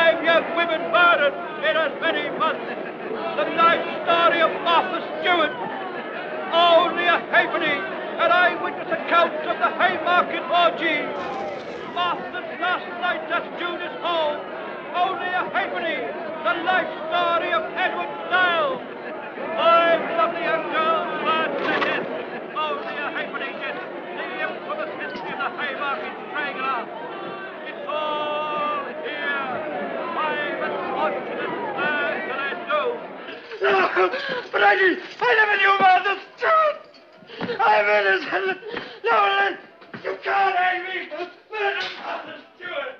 5 young women murdered in as many months. The life story of Martha Stewart. Only a halfpenny, an eyewitness account of the Haymarket orgy. Martha's last night at Judith's home. Only a halfpenny, the life story of Edward Styles. 5 lovely young girls burned to death. Only a halfpenny, yes. The infamous history of the Haymarket Strangler. It's all here. 5 unfortunate thirds that I do. But I never knew about the truth. I'm innocent. No, you can't hang me for murder, Martha Stewart.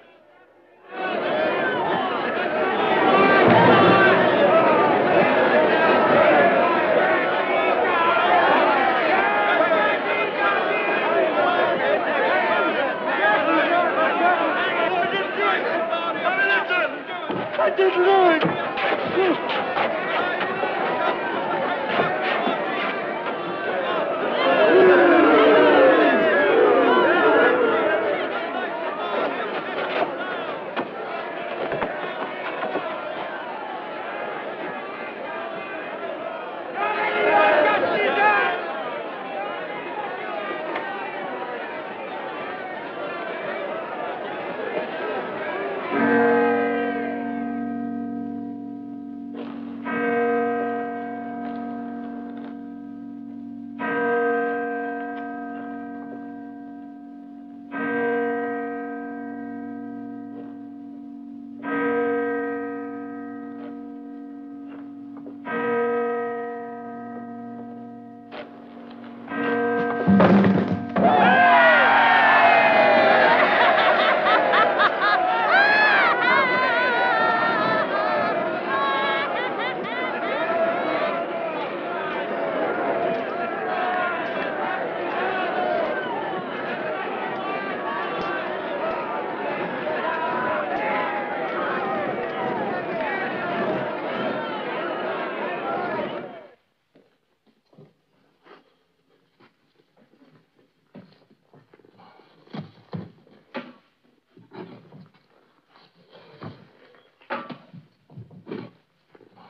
I didn't know it.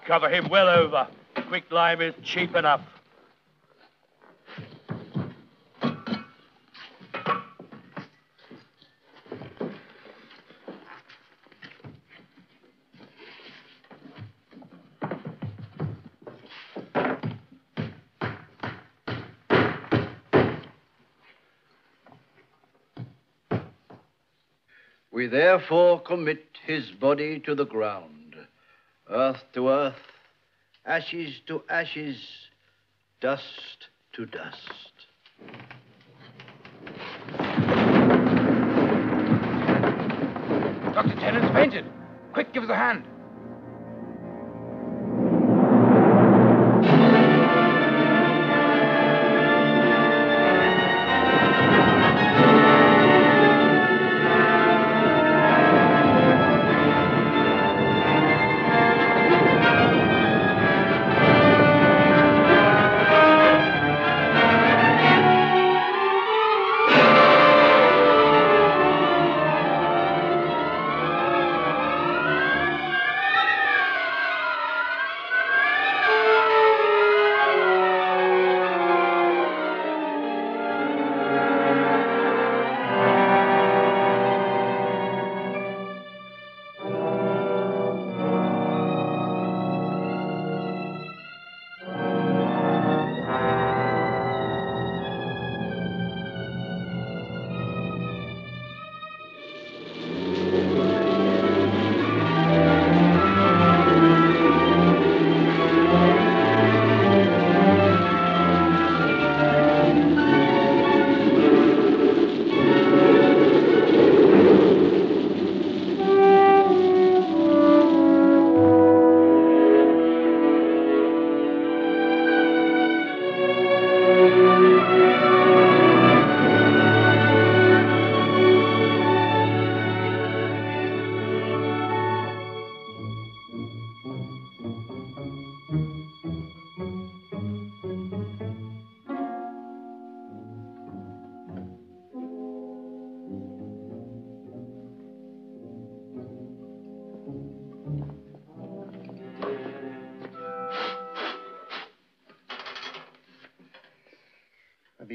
Cover him well over. Quicklime is cheap enough. We therefore commit his body to the ground, earth to earth, ashes to ashes, dust to dust. Dr. Tennant's fainted. Quick, give us a hand.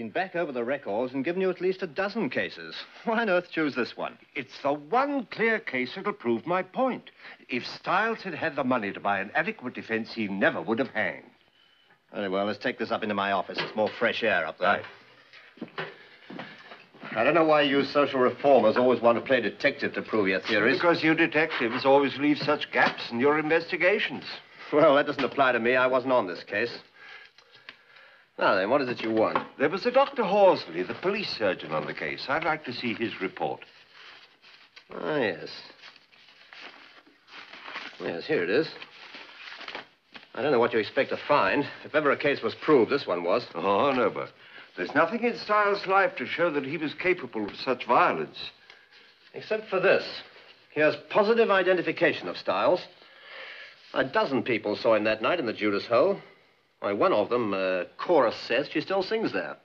been back over the records and given you at least a dozen cases. Why on earth choose this one? It's the one clear case that'll prove my point. If Stiles had had the money to buy an adequate defense, he never would have hanged. Very well, let's take this up into my office. It's more fresh air up there. Right. I don't know why you social reformers always want to play detective to prove your theories. Because you detectives always leave such gaps in your investigations. Well, that doesn't apply to me. I wasn't on this case. Now then, what is it you want? There was a Dr. Horsley, the police surgeon on the case. I'd like to see his report. Ah, yes. Yes, here it is. I don't know what you expect to find. If ever a case was proved, this one was. Oh, no, but there's nothing in Stiles' life to show that he was capable of such violence. Except for this. Here's positive identification of Stiles. A dozen people saw him that night in the Judas Hole. Why, one of them, Cora says she still sings there.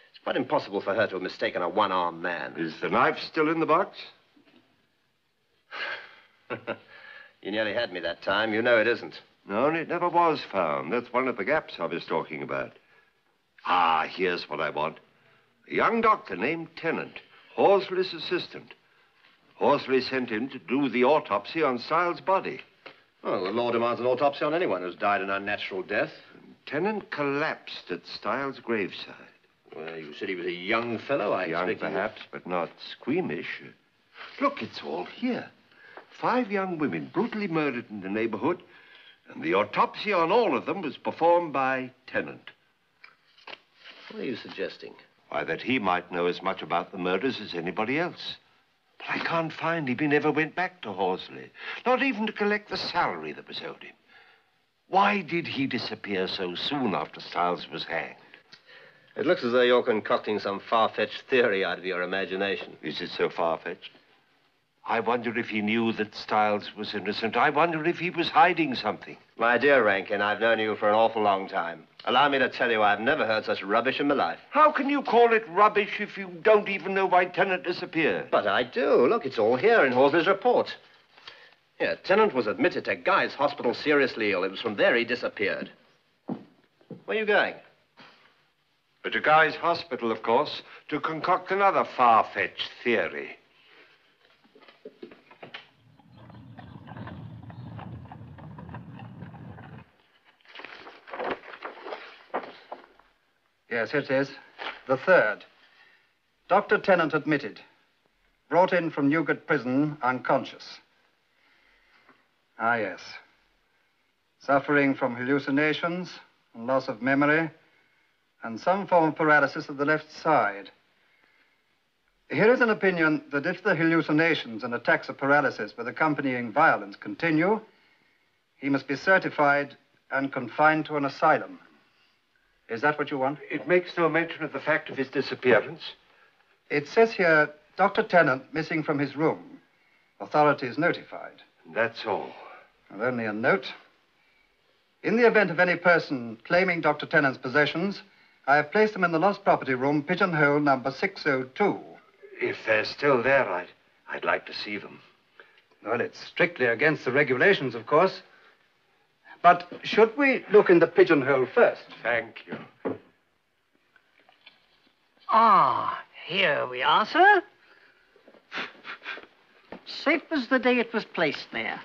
It's quite impossible for her to have mistaken a one-armed man. Is the knife still in the box? You nearly had me that time. You know it isn't. No, and it never was found. That's one of the gaps I was talking about. Ah, here's what I want. A young doctor named Tennant, Horsley's assistant. Horsley sent him to do the autopsy on Stiles' body. Well, the law demands an autopsy on anyone who's died an unnatural death. Tennant collapsed at Stiles' graveside. Well, you said he was a young fellow. I Young, expected perhaps, but not squeamish. Look, it's all here. 5 young women brutally murdered in the neighborhood, and the autopsy on all of them was performed by Tennant. What are you suggesting? Why, that he might know as much about the murders as anybody else. But I can't find him. He never went back to Horsley, not even to collect the salary that was owed him. Why did he disappear so soon after Stiles was hanged? It looks as though you're concocting some far-fetched theory out of your imagination. Is it so far-fetched? I wonder if he knew that Stiles was innocent. I wonder if he was hiding something. My dear Rankin, I've known you for an awful long time. Allow me to tell you I've never heard such rubbish in my life. How can you call it rubbish if you don't even know why Tennant disappeared? But I do. Look, it's all here in Horsley's report. Here, Tennant was admitted to Guy's Hospital seriously ill. It was from there he disappeared. Where are you going? But to Guy's Hospital, of course, to concoct another far-fetched theory. Yes, it is. The third. Dr. Tennant admitted. Brought in from Newgate Prison, unconscious. Ah, yes. Suffering from hallucinations, and loss of memory, and some form of paralysis of the left side. Here is an opinion that if the hallucinations and attacks of paralysis with accompanying violence continue, he must be certified and confined to an asylum. Is that what you want? It makes no mention of the fact of his disappearance. It says here, Dr. Tennant missing from his room. Authorities notified. That's all. And only a note. In the event of any person claiming Dr. Tennant's possessions, I have placed them in the lost property room, pigeonhole number 602. If they're still there, I'd like to see them. Well, it's strictly against the regulations, of course. But should we look in the pigeonhole first? Thank you. Ah, here we are, sir. Safe as the day it was placed there.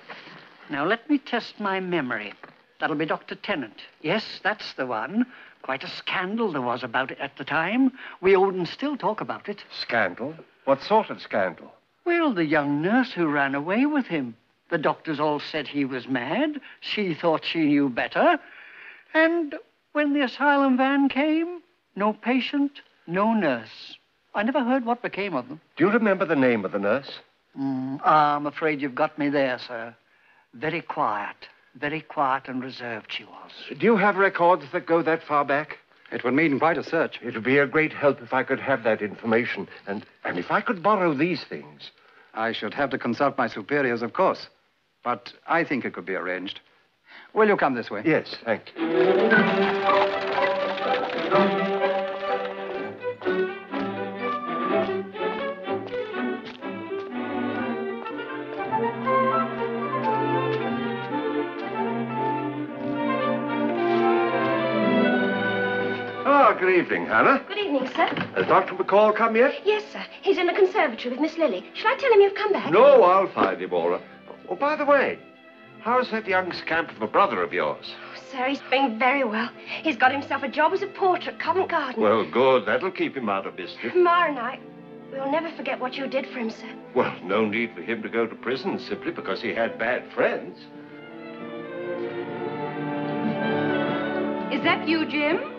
Now, let me test my memory. That'll be Dr. Tennant. Yes, that's the one. Quite a scandal there was about it at the time. We old and still talk about it. Scandal? What sort of scandal? Well, the young nurse who ran away with him. The doctors all said he was mad. She thought she knew better. And when the asylum van came, no patient, no nurse. I never heard what became of them. Do you remember the name of the nurse? I'm afraid you've got me there, sir. Very quiet and reserved she was. Do you have records that go that far back? It would mean quite a search. It would be a great help if I could have that information. And if I could borrow these things. I should have to consult my superiors, of course. But I think it could be arranged. Will you come this way? Yes, thank you. Good evening, evening, Hannah. Good evening, sir. Has Dr. McCall come yet? Yes, sir. He's in the conservatory with Miss Lily. Shall I tell him you've come back? No, I'll find him, Aura. Oh, by the way, how's that young scamp of a brother of yours? Oh, sir, he's doing very well. He's got himself a job as a porter at Covent Garden. Well, good. That'll keep him out of mischief. Ma and I, we'll never forget what you did for him, sir. Well, no need for him to go to prison simply because he had bad friends. Is that you, Jim?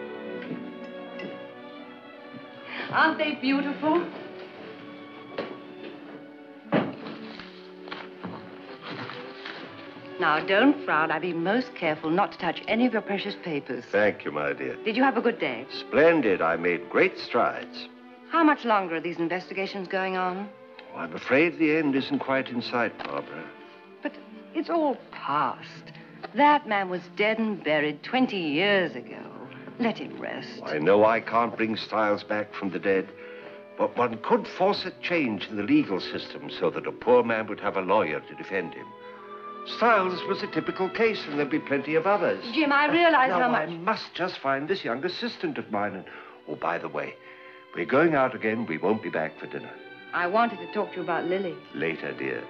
Aren't they beautiful? Now, don't frown. I'll be most careful not to touch any of your precious papers. Thank you, my dear. Did you have a good day? Splendid. I made great strides. How much longer are these investigations going on? Oh, I'm afraid the end isn't quite in sight, Barbara. But it's all past. That man was dead and buried 20 years ago. Let him rest. I know I can't bring Styles back from the dead, but one could force a change in the legal system so that a poor man would have a lawyer to defend him. Styles was a typical case, and there'll be plenty of others. Jim, I realize now, how much... I must just find this young assistant of mine. And, oh, by the way, we're going out again. We won't be back for dinner. I wanted to talk to you about Lily. Later, dear.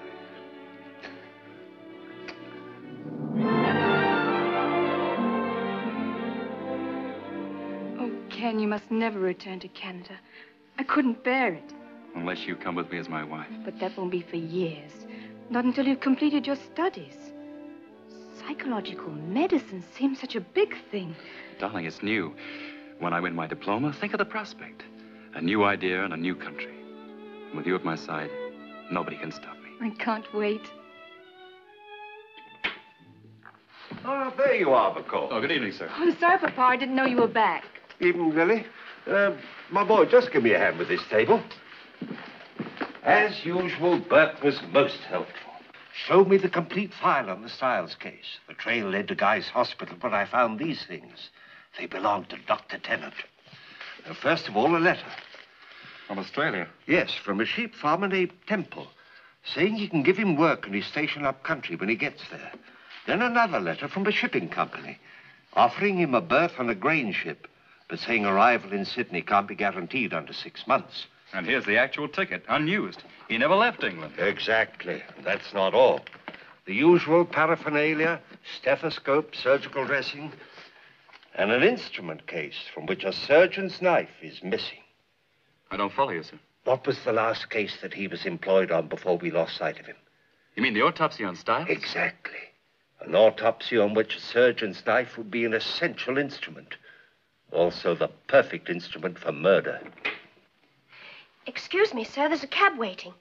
Oh, Ken, you must never return to Canada. I couldn't bear it. Unless you come with me as my wife. But that won't be for years. Not until you've completed your studies. Psychological medicine seems such a big thing. Darling, it's new. When I win my diploma, think of the prospect. A new idea and a new country. And with you at my side, nobody can stop me. I can't wait. Ah, there you are, McCall. Oh, good evening, sir. Oh, I'm sorry, Papa. I didn't know you were back. Evening, Lily. My boy, just give me a hand with this table. As usual, Bert was most helpful. Showed me the complete file on the Styles case. The trail led to Guy's hospital, but I found these things. They belonged to Dr. Tennant. First of all, a letter. From Australia? Yes, from a sheep farmer named Temple, saying he can give him work in his station up country when he gets there. Then another letter from a shipping company, offering him a berth on a grain ship, but saying arrival in Sydney can't be guaranteed under 6 months. And here's the actual ticket, unused. He never left England. Exactly. That's not all. The usual paraphernalia, stethoscope, surgical dressing, and an instrument case from which a surgeon's knife is missing. I don't follow you, sir. What was the last case that he was employed on before we lost sight of him? You mean the autopsy on Styles? Exactly. An autopsy on which a surgeon's knife would be an essential instrument. Also the perfect instrument for murder. Excuse me, sir. There's a cab waiting.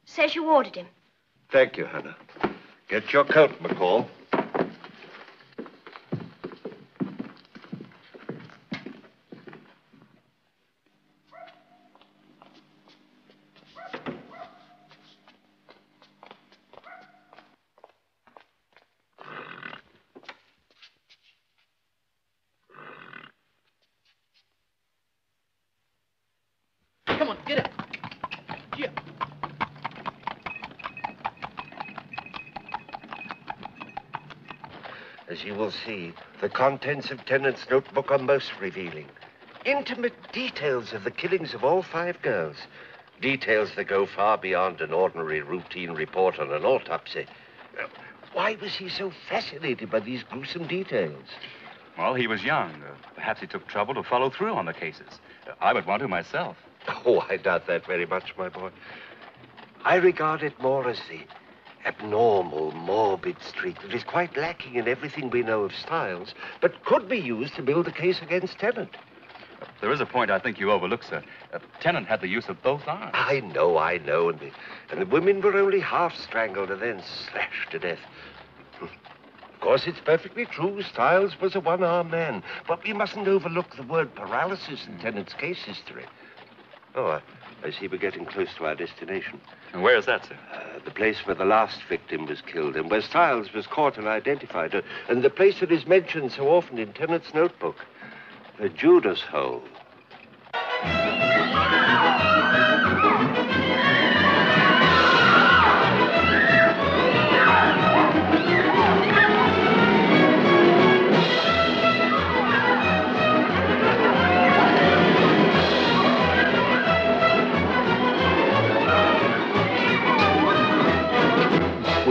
Says you ordered him. Thank you, Hannah. Get your coat, McCall. Come on, get up. Yeah. As you will see, the contents of Tennant's notebook are most revealing. Intimate details of the killings of all 5 girls. Details that go far beyond an ordinary routine report on an autopsy. Why was he so fascinated by these gruesome details? Well, he was young. Perhaps he took trouble to follow through on the cases. I would want to myself. Oh, I doubt that very much, my boy. I regard it more as the abnormal, morbid streak that is quite lacking in everything we know of Styles, but could be used to build a case against Tennant. There is a point I think you overlook, sir. Tennant had the use of both arms. I know. And the women were only half strangled and then slashed to death. Of course, it's perfectly true. Styles was a one-armed man, but we mustn't overlook the word paralysis in Tennant's case history. Oh, I see we're getting close to our destination. And where is that, sir? The place where the last victim was killed and where Styles was caught and identified. And the place that is mentioned so often in Tennant's notebook. The Judas Hole.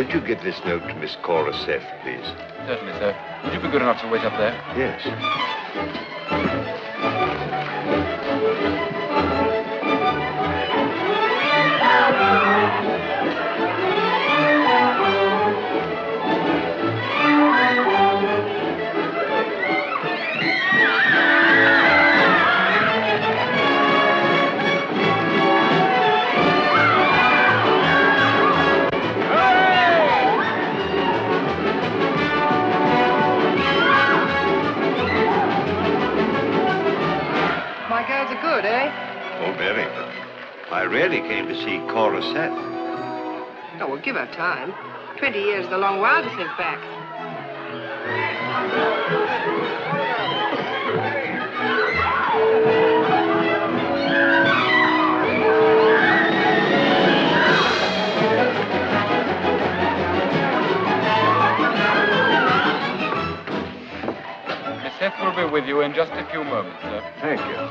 Could you give this note to Miss Cora Seth, please? Certainly, sir. Would you be good enough to wait up there? Yes. My girls are good, eh? Oh, very good. I really came to see Cora Seth. Oh, well, give her time. 20 years is a long while to think back. Miss Seth will be with you in just a few moments, sir. Thank you.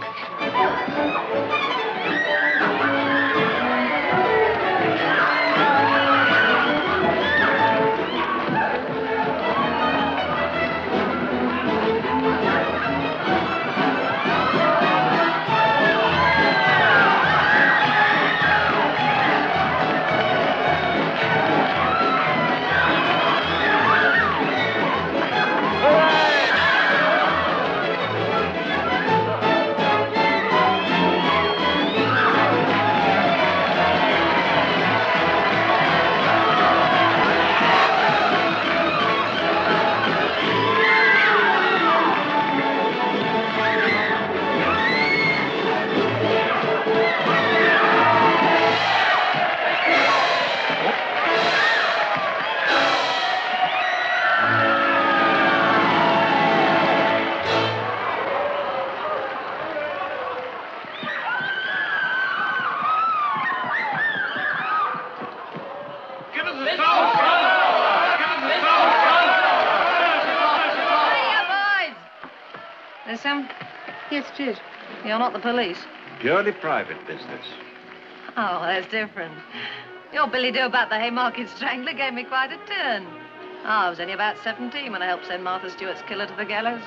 There's some... Yes, it is. You're not the police. Purely private business. Oh, that's different. Your Billy Do about the Haymarket Strangler gave me quite a turn. Oh, I was only about 17 when I helped send Martha Stewart's killer to the gallows.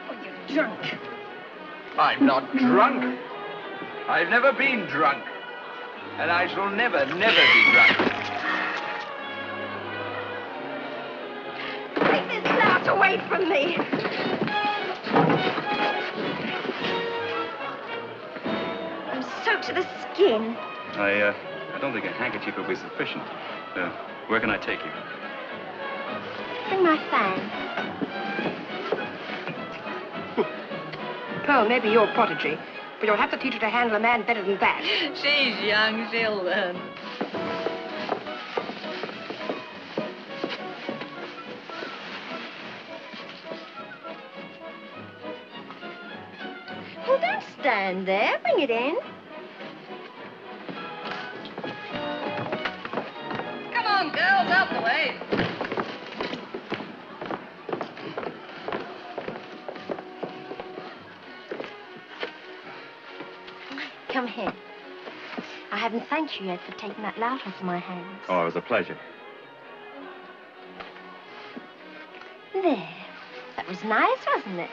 Oh, you're drunk. I'm not drunk. I've never been drunk. And I shall never be drunk. Take this lout away from me. I'm soaked to the skin. I don't think a handkerchief will be sufficient. Where can I take you? Bring my fan. Pearl may be your prodigy, but you'll have to teach her to handle a man better than that. She's young, she'll learn. Well, don't stand there. Bring it in. Come on, girls, out the way. Come here. I haven't thanked you yet for taking that lout off my hands. Oh, it was a pleasure. There. That was nice, wasn't it?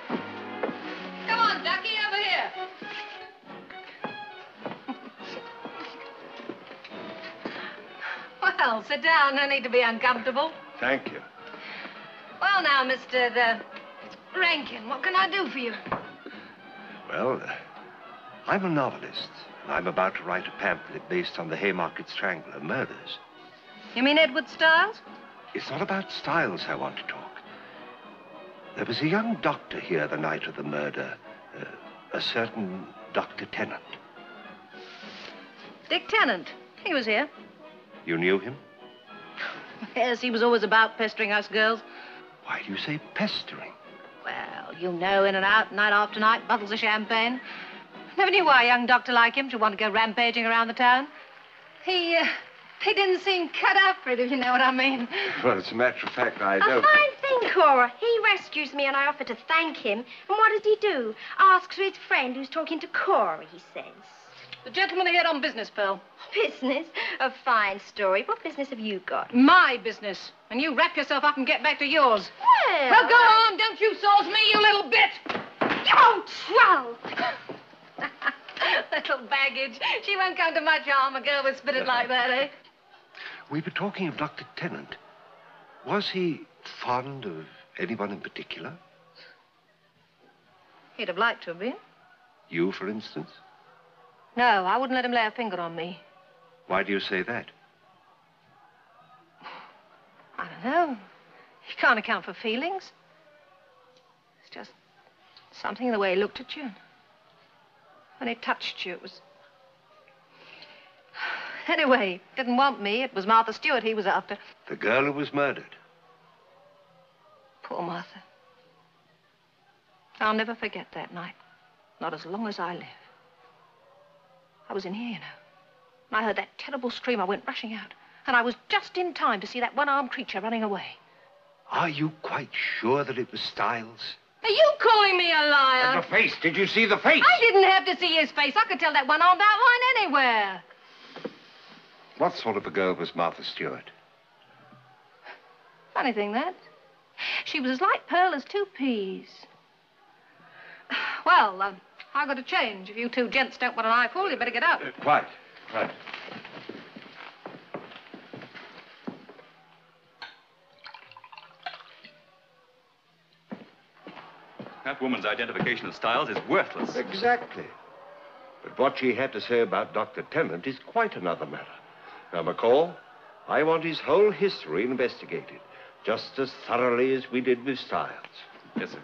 Come on, Ducky, over here. Well, sit down. No need to be uncomfortable. Thank you. Well, now, Mr. Rankin, what can I do for you? Well, I'm a novelist, and I'm about to write a pamphlet based on the Haymarket Strangler murders. You mean Edward Stiles? It's not about Styles I want to talk. There was a young doctor here the night of the murder, a certain Dr. Tennant. Dick Tennant. He was here. You knew him? Yes, he was always about pestering us girls. Why do you say pestering? Well, you know, in and out, night after night, bottles of champagne. Never knew why a young doctor like him should want to go rampaging around the town. He didn't seem cut out for it, if you know what I mean. Well, as a matter of fact, I A don't... fine thing, Cora. He rescues me and I offer to thank him. And what does he do? Asks for his friend who's talking to Cora, he says. The gentleman here on business, Pearl. Business? A fine story. What business have you got? My business. And you wrap yourself up and get back to yours. Well, Go on, don't you sauce me, you little bit. Ouch! Well. Little baggage. She won't come to much harm, a girl with spirit like that, eh? We were talking of Dr. Tennant. Was he fond of anyone in particular? He'd have liked to have been. You, for instance? No, I wouldn't let him lay a finger on me. Why do you say that? I don't know. You can't account for feelings. It's just something in the way he looked at you. When he touched you, it was... Anyway, he didn't want me. It was Martha Stewart he was after. The girl who was murdered. Poor Martha. I'll never forget that night. Not as long as I live. I was in here, you know. When I heard that terrible scream, I went rushing out. And I was just in time to see that one-armed creature running away. Are you quite sure that it was Styles? Are you calling me a liar? And the face. Did you see the face? I didn't have to see his face. I could tell that one-armed outline anywhere. What sort of a girl was Martha Stewart? Funny thing, that. She was as light pearl as 2 peas. Well, I've got to change. If you two gents don't want an eyeful, you better get out. Quite. That woman's identification of Styles is worthless. Exactly. But what she had to say about Dr. Tennant is quite another matter. Now, McCall, I want his whole history investigated, just as thoroughly as we did with Styles. Yes, sir.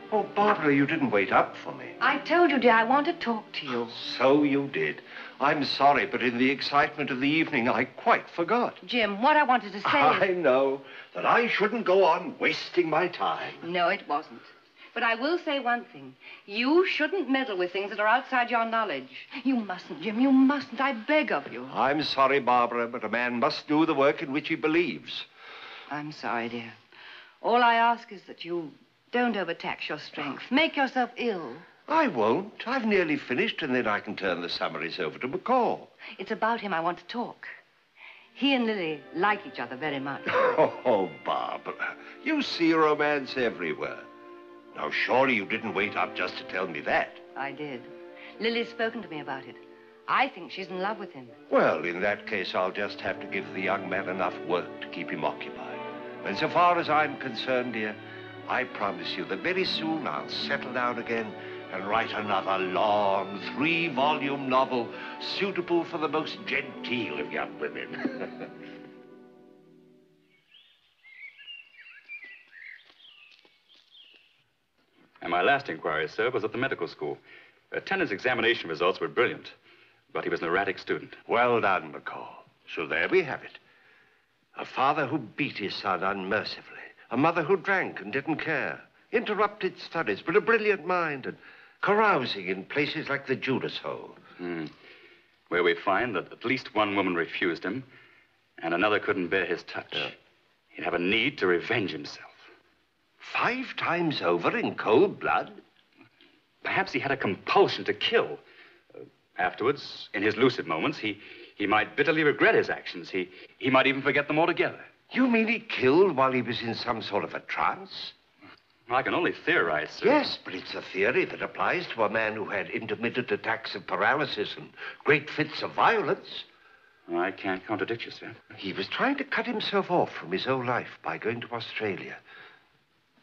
Oh, Barbara, you didn't wait up for me. I told you, dear, I want to talk to you. So you did. I'm sorry, but in the excitement of the evening, I quite forgot. Jim, what I wanted to say I is... know that I shouldn't go on wasting my time. No, it wasn't. But I will say one thing. You shouldn't meddle with things that are outside your knowledge. You mustn't, Jim. You mustn't. I beg of you. I'm sorry, Barbara, but a man must do the work in which he believes. I'm sorry, dear. All I ask is that you don't overtax your strength. Make yourself ill. I won't. I've nearly finished, and then I can turn the summaries over to McCall. It's about him I want to talk. He and Lily like each other very much. Oh, Barbara, you see romance everywhere. Now, surely you didn't wait up just to tell me that. I did. Lily's spoken to me about it. I think she's in love with him. Well, in that case, I'll just have to give the young man enough work to keep him occupied. And so far as I'm concerned, dear, I promise you that very soon I'll settle down again and write another long 3-volume novel suitable for the most genteel of young women. And my last inquiry, sir, was at the medical school. Tennant's examination results were brilliant, but he was an erratic student. Well done, McCall. So there we have it. A father who beat his son unmercifully. A mother who drank and didn't care. Interrupted studies, but a brilliant mind, and carousing in places like the Judas Hole. Where we find that at least one woman refused him, and another couldn't bear his touch. He'd have a need to revenge himself. 5 times over in cold blood? Perhaps he had a compulsion to kill. Afterwards, in his lucid moments, he might bitterly regret his actions. He might even forget them altogether. You mean he killed while he was in some sort of a trance? I can only theorize, sir. Yes, but it's a theory that applies to a man who had intermittent attacks of paralysis and great fits of violence. I can't contradict you, sir. He was trying to cut himself off from his old life by going to Australia.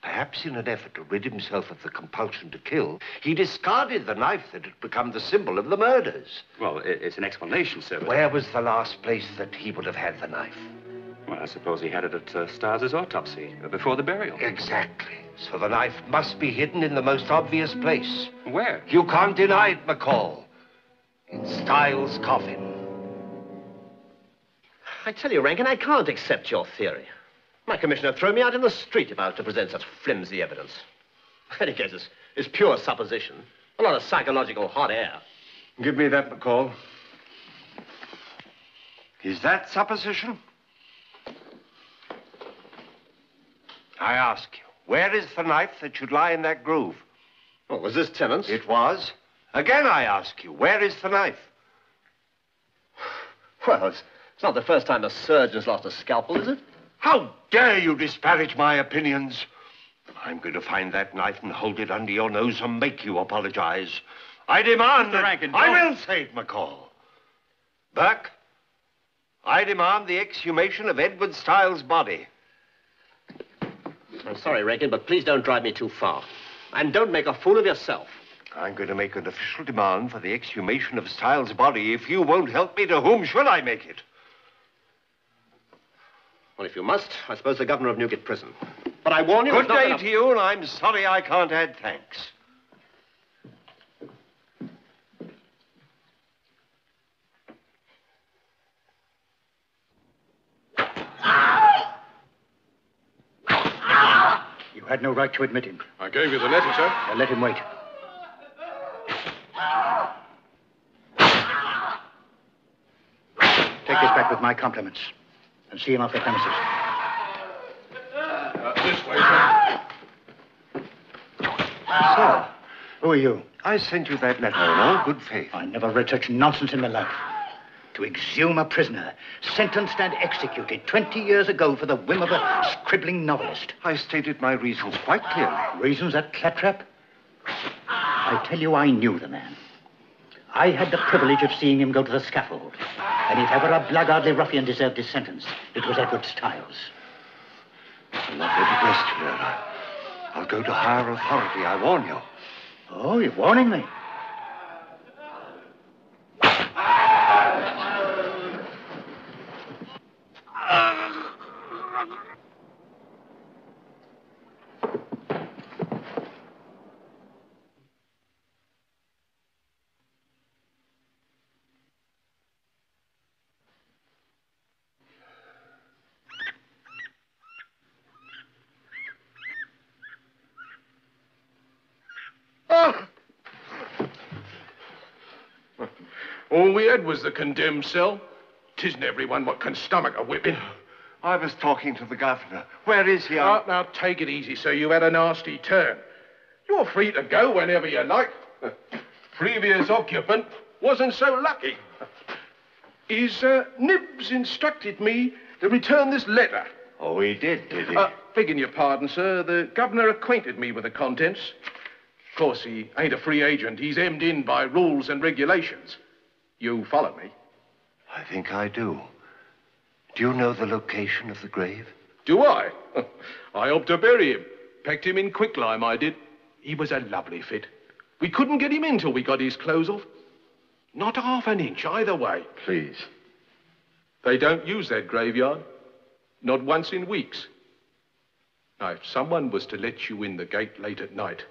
Perhaps in an effort to rid himself of the compulsion to kill, he discarded the knife that had become the symbol of the murders. Well, it's an explanation, sir. But... Where was the last place that he would have had the knife? Well, I suppose he had it at Stiles' autopsy, before the burial. Exactly. So the knife must be hidden in the most obvious place. Where? You can't deny it, McCall. In Stiles' coffin. I tell you, Rankin, I can't accept your theory. My commissioner would throw me out in the street if I was to present such flimsy evidence. In any case, it's pure supposition. A lot of psychological hot air. Give me that, McCall. Is that supposition? I ask you, where is the knife that should lie in that groove? Oh, was this Tennant's? It was. Again, I ask you, where is the knife? Well, it's not the first time a surgeon's lost a scalpel, is it? How dare you disparage my opinions? I'm going to find that knife and hold it under your nose and make you apologize. I demand Mr. Rankin, I don't. will say it, McCall. Burke, I demand the exhumation of Edward Stiles' body. I'm sorry, Rankin, but please don't drive me too far. And don't make a fool of yourself. I'm going to make an official demand for the exhumation of Stiles' body. If you won't help me, to whom should I make it? Well, if you must, I suppose the governor of Newgate Prison. But I warn you... Good it's not day gonna... to you, and I'm sorry I can't add thanks. You had no right to admit him. I gave you the letter, sir. Now let him wait. Take this back with my compliments and see him off the premises. This way, sir. Sir, Who are you? I sent you that letter in all good faith. I never read such nonsense in my life. To exhume a prisoner, sentenced and executed 20 years ago for the whim of a scribbling novelist. I stated my reasons quite clearly. Reasons, that claptrap? I tell you, I knew the man. I had the privilege of seeing him go to the scaffold. And if ever a blackguardly ruffian deserved his sentence, it was Edward Stiles. I'm not going to rest here. I'll go to higher authority, I warn you. Oh, you're warning me? All we had was the condemned cell. 'Tisn't everyone what can stomach a whipping. I was talking to the governor. Where is he? Now, take it easy, sir. You had a nasty turn. You're free to go whenever you like. Previous occupant wasn't so lucky. His Nibs instructed me to return this letter. Oh, he did he? Begging your pardon, sir, the governor acquainted me with the contents. Of course, he ain't a free agent. He's hemmed in by rules and regulations. You follow me? I think I do. Do you know the location of the grave? Do I? I hoped to bury him. Packed him in quicklime, I did. He was a lovely fit. We couldn't get him in till we got his clothes off. Not half an inch either way. Please. They don't use that graveyard. Not once in weeks. Now, if someone was to let you in the gate late at night,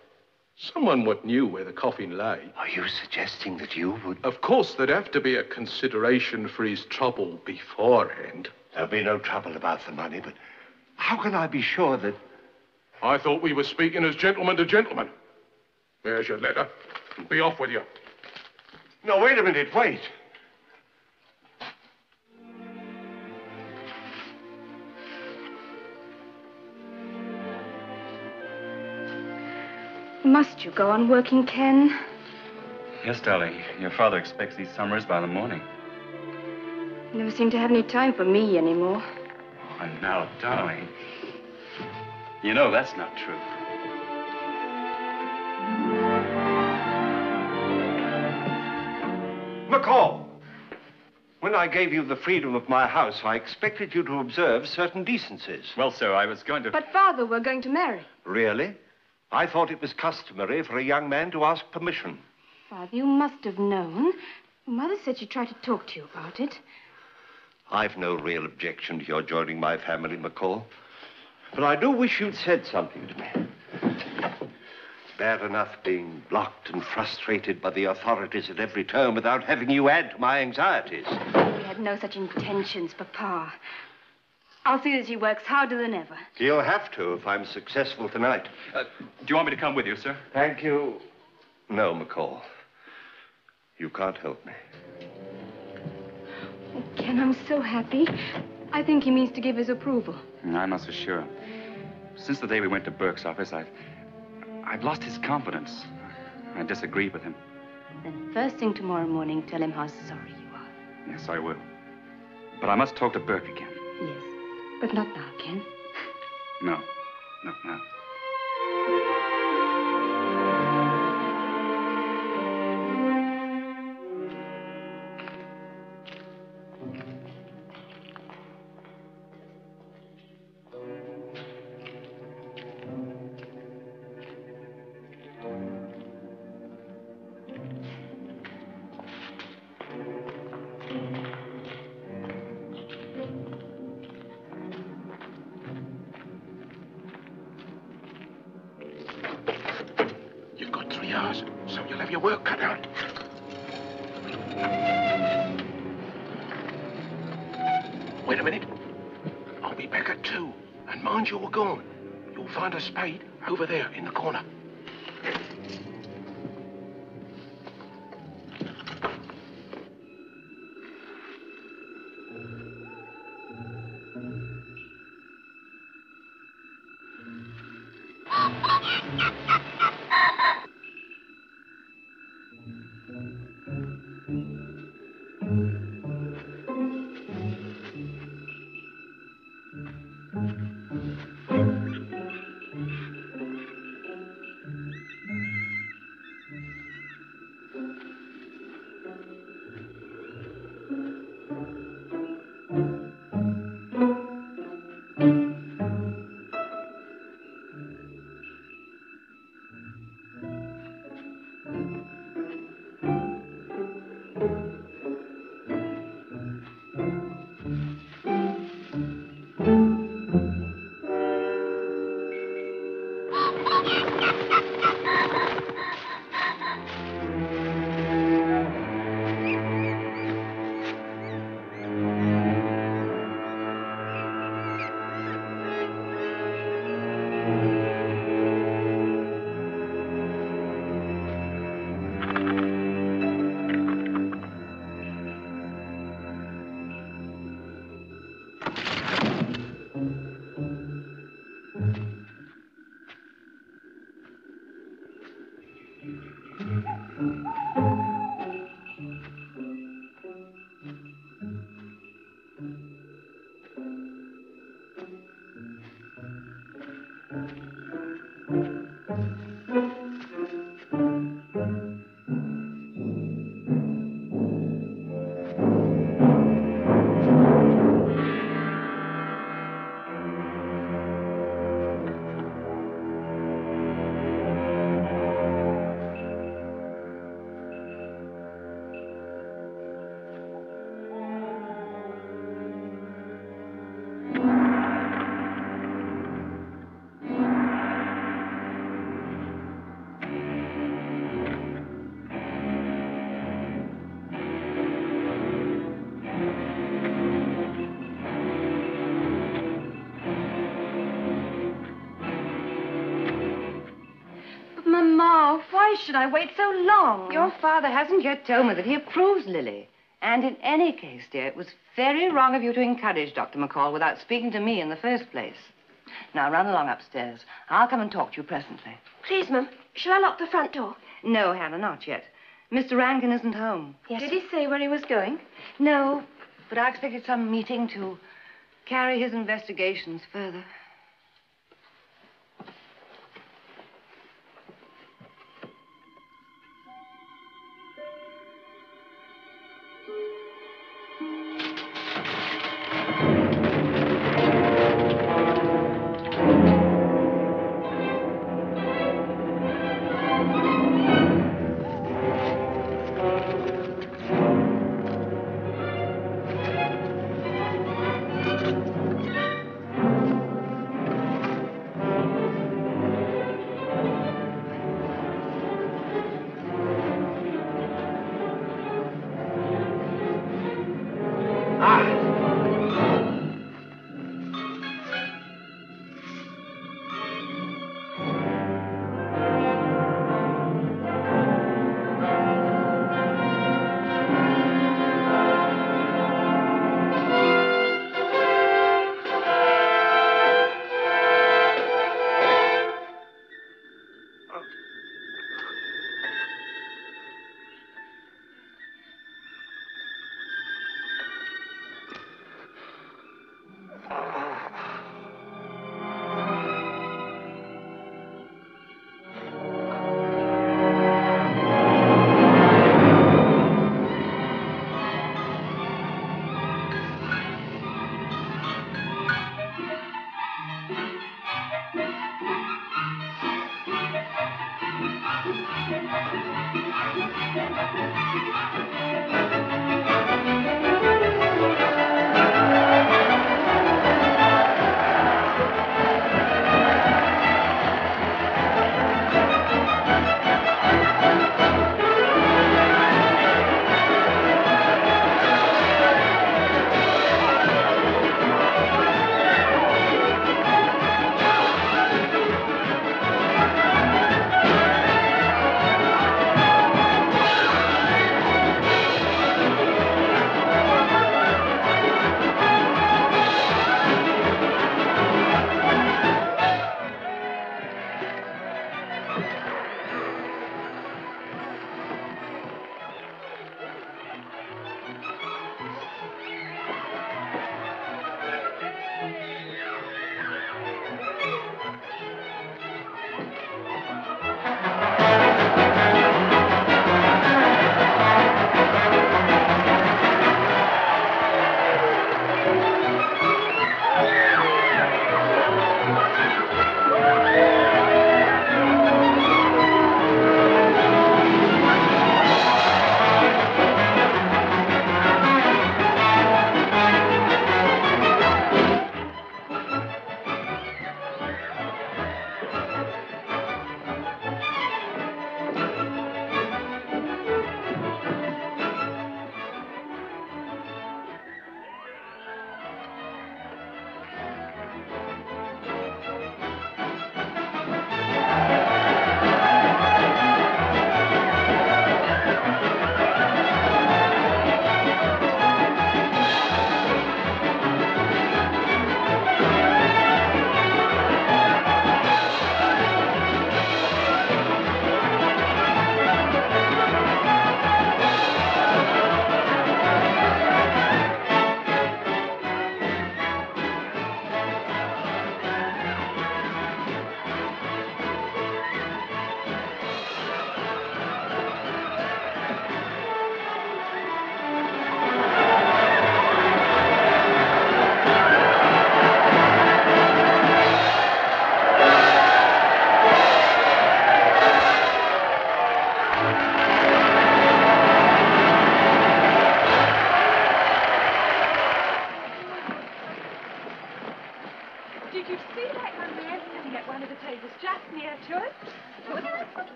someone what knew where the coffin lay... Are you suggesting that you would... Of course, there'd have to be a consideration for his trouble beforehand. There'll be no trouble about the money, but how can I be sure that... I thought we were speaking as gentleman to gentleman. There's your letter. Be off with you. No, wait a minute, wait. Must you go on working, Ken? Yes, darling. Your father expects these summers by the morning. You never seem to have any time for me anymore. Oh, and now, darling. You know that's not true. McCall! When I gave you the freedom of my house, I expected you to observe certain decencies. Well, sir, I was going to... But, Father, we're going to marry. Really? I thought it was customary for a young man to ask permission. Father, you must have known. Mother said she'd try to talk to you about it. I've no real objection to your joining my family, McCall. But I do wish you'd said something to me. Bad enough being blocked and frustrated by the authorities at every turn without having you add to my anxieties. We had no such intentions, Papa. I'll see that she works harder than ever. You'll have to if I'm successful tonight. Do you want me to come with you, sir? Thank you. No, McCall. You can't help me. Oh, Ken, I'm so happy. I think he means to give his approval. I'm not so sure. Since the day we went to Burke's office, I've lost his confidence. I disagree with him. Then first thing tomorrow morning, tell him how sorry you are. Yes, I will. But I must talk to Burke again. Yes, but not now, Ken. No, not now. You've got 3 hours, so you'll have your work cut out. Wait a minute. I'll be back at 2. And mind you're gone. You'll find a spade over there in the corner. Why should I wait so long? Your father hasn't yet told me that he approves, Lily. And in any case, dear, it was very wrong of you to encourage Dr. McCall without speaking to me in the first place. Now, run along upstairs. I'll come and talk to you presently. Please, Mum, shall I lock the front door? No, Hannah, not yet. Mr. Rankin isn't home. Yes. Did he say where he was going? No, but I expected some meeting to carry his investigations further.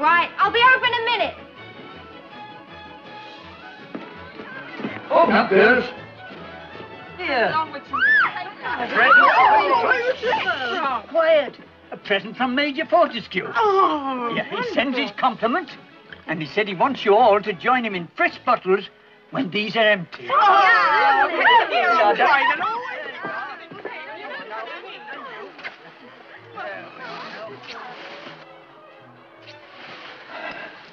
Right, I'll be over in a minute. Open up, girls. Here. Quiet. A present from Major Fortescue. Oh, Yeah, he sends his compliments, and he said he wants you all to join him in fresh bottles when these are empty.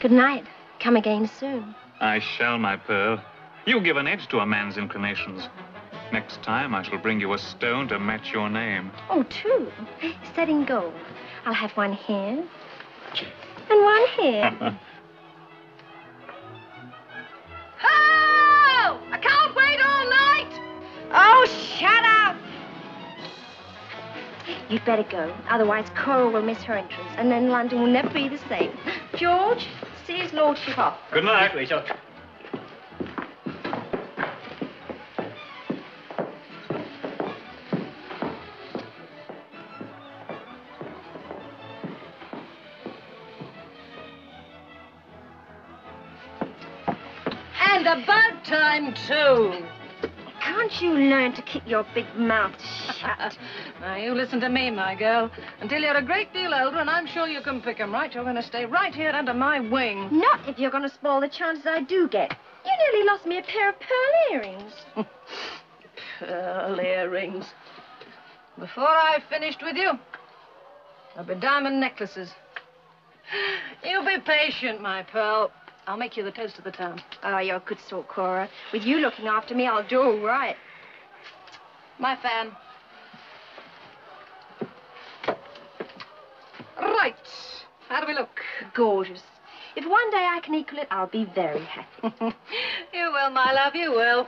Good night. Come again soon. I shall, my pearl. You give an edge to a man's inclinations. Next time I shall bring you a stone to match your name. Oh, two. Set in gold. I'll have one here and one here. Oh! I can't wait all night! Oh, shut up! You'd better go. Otherwise, Cora will miss her entrance, and then London will never be the same. George, see his lordship off. Good night, Rachel. And about time, too. Can't you learn to keep your big mouth shut? Now, you listen to me, my girl. Until you're a great deal older, and I'm sure you can pick 'em right, you're going to stay right here under my wing. Not if you're going to spoil the chances I do get. You nearly lost me a pair of pearl earrings. Pearl earrings. Before I've finished with you, there'll be diamond necklaces. You be patient, my pearl. I'll make you the toast of the town. Oh, you're a good sort, Cora. With you looking after me, I'll do all right. My fan. Right. How do we look? Gorgeous. If one day I can equal it, I'll be very happy. You will, my love, you will.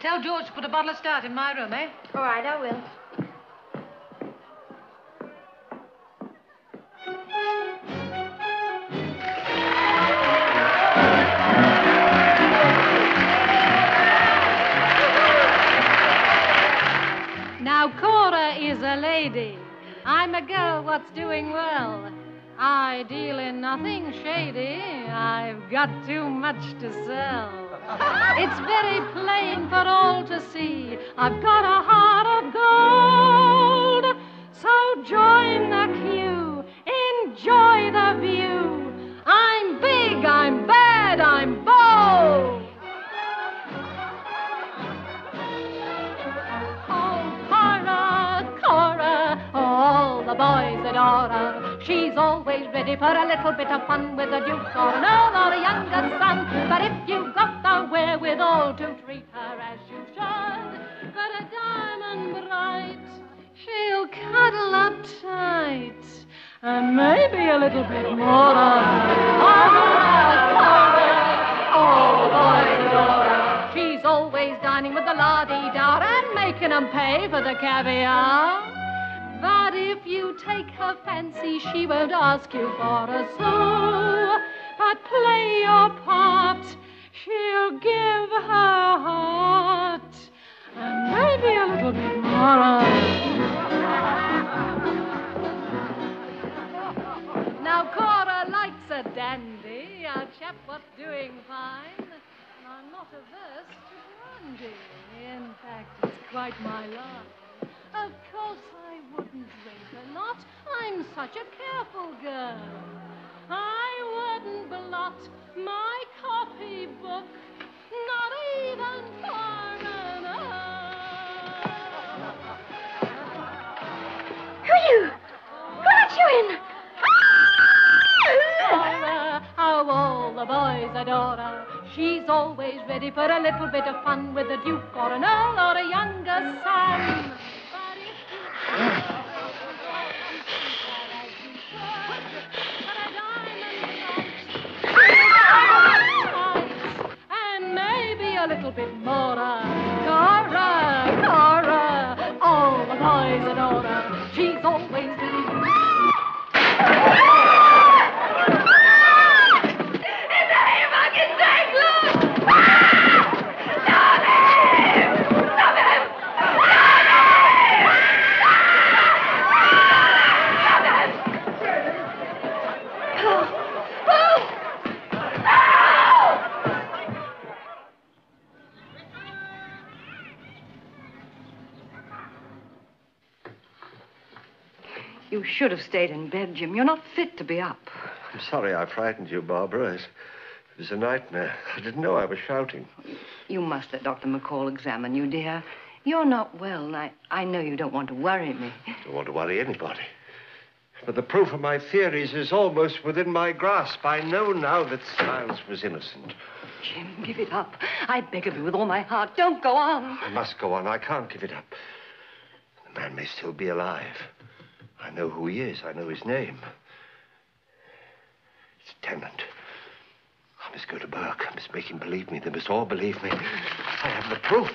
Tell George to put a bottle of stout in my room, eh? All right, I will. Now, Cora is a lady. I'm a girl what's doing well. I deal in nothing shady. I've got too much to sell. It's very plain for all to see. I've got a heart of gold. So join the queue. Enjoy the view. I'm big, I'm bad, I'm bold. All the boys adore her. She's always ready for a little bit of fun with a duke or an earl or a younger son. But if you've got the wherewithal to treat her as you should, but a diamond bright, she'll cuddle up tight, and maybe a little bit more. All the boys adore her. She's always dining with the la-dee-da and making 'em pay for the caviar. But if you take her fancy, she won't ask you for a sou. But play your part, she'll give her heart, and maybe a little bit more. Now, Cora likes a dandy, a chap what's doing fine. I'm not averse to brandy. In fact, it's quite my line. Of course I wouldn't drink a lot. I'm such a careful girl. I wouldn't blot my copybook, not even for an hour. Who are you? Who let you in? How all the boys adore her. She's always ready for a little bit of fun with a duke or an earl or a younger son. And maybe a little bit more. Cora, Cora, all the boys adore her. She's always Stop him! You should have stayed in bed, Jim. You're not fit to be up. I'm sorry I frightened you, Barbara. It was a nightmare. I didn't know I was shouting. You must let Dr. McCall examine you, dear. You're not well, and I know you don't want to worry me. I don't want to worry anybody. But the proof of my theories is almost within my grasp. I know now that Styles was innocent. Jim, give it up. I beg of you with all my heart. Don't go on. I must go on. I can't give it up. The man may still be alive. I know who he is. I know his name. It's Tennant. I must go to Burke. I must make him believe me. They must all believe me. I have the proof.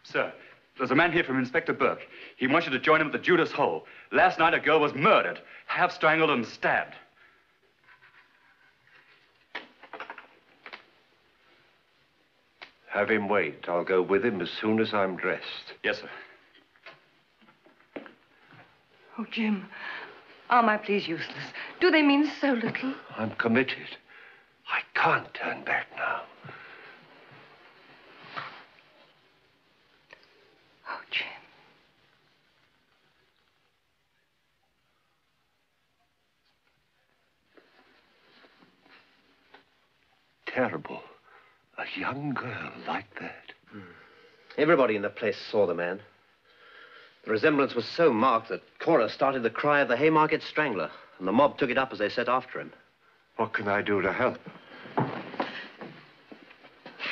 Sir, there's a man here from Inspector Burke. He wants you to join him at the Judas Hole. Last night, a girl was murdered, half strangled and stabbed. Have him wait. I'll go with him as soon as I'm dressed. Yes, sir. Oh, Jim, are my pleas useless? Do they mean so little? I'm committed. I can't turn back now. Oh, Jim. Terrible. A young girl like that. Everybody in the place saw the man. The resemblance was so marked that Cora started the cry of the Haymarket Strangler, and the mob took it up as they set after him. What can I do to help?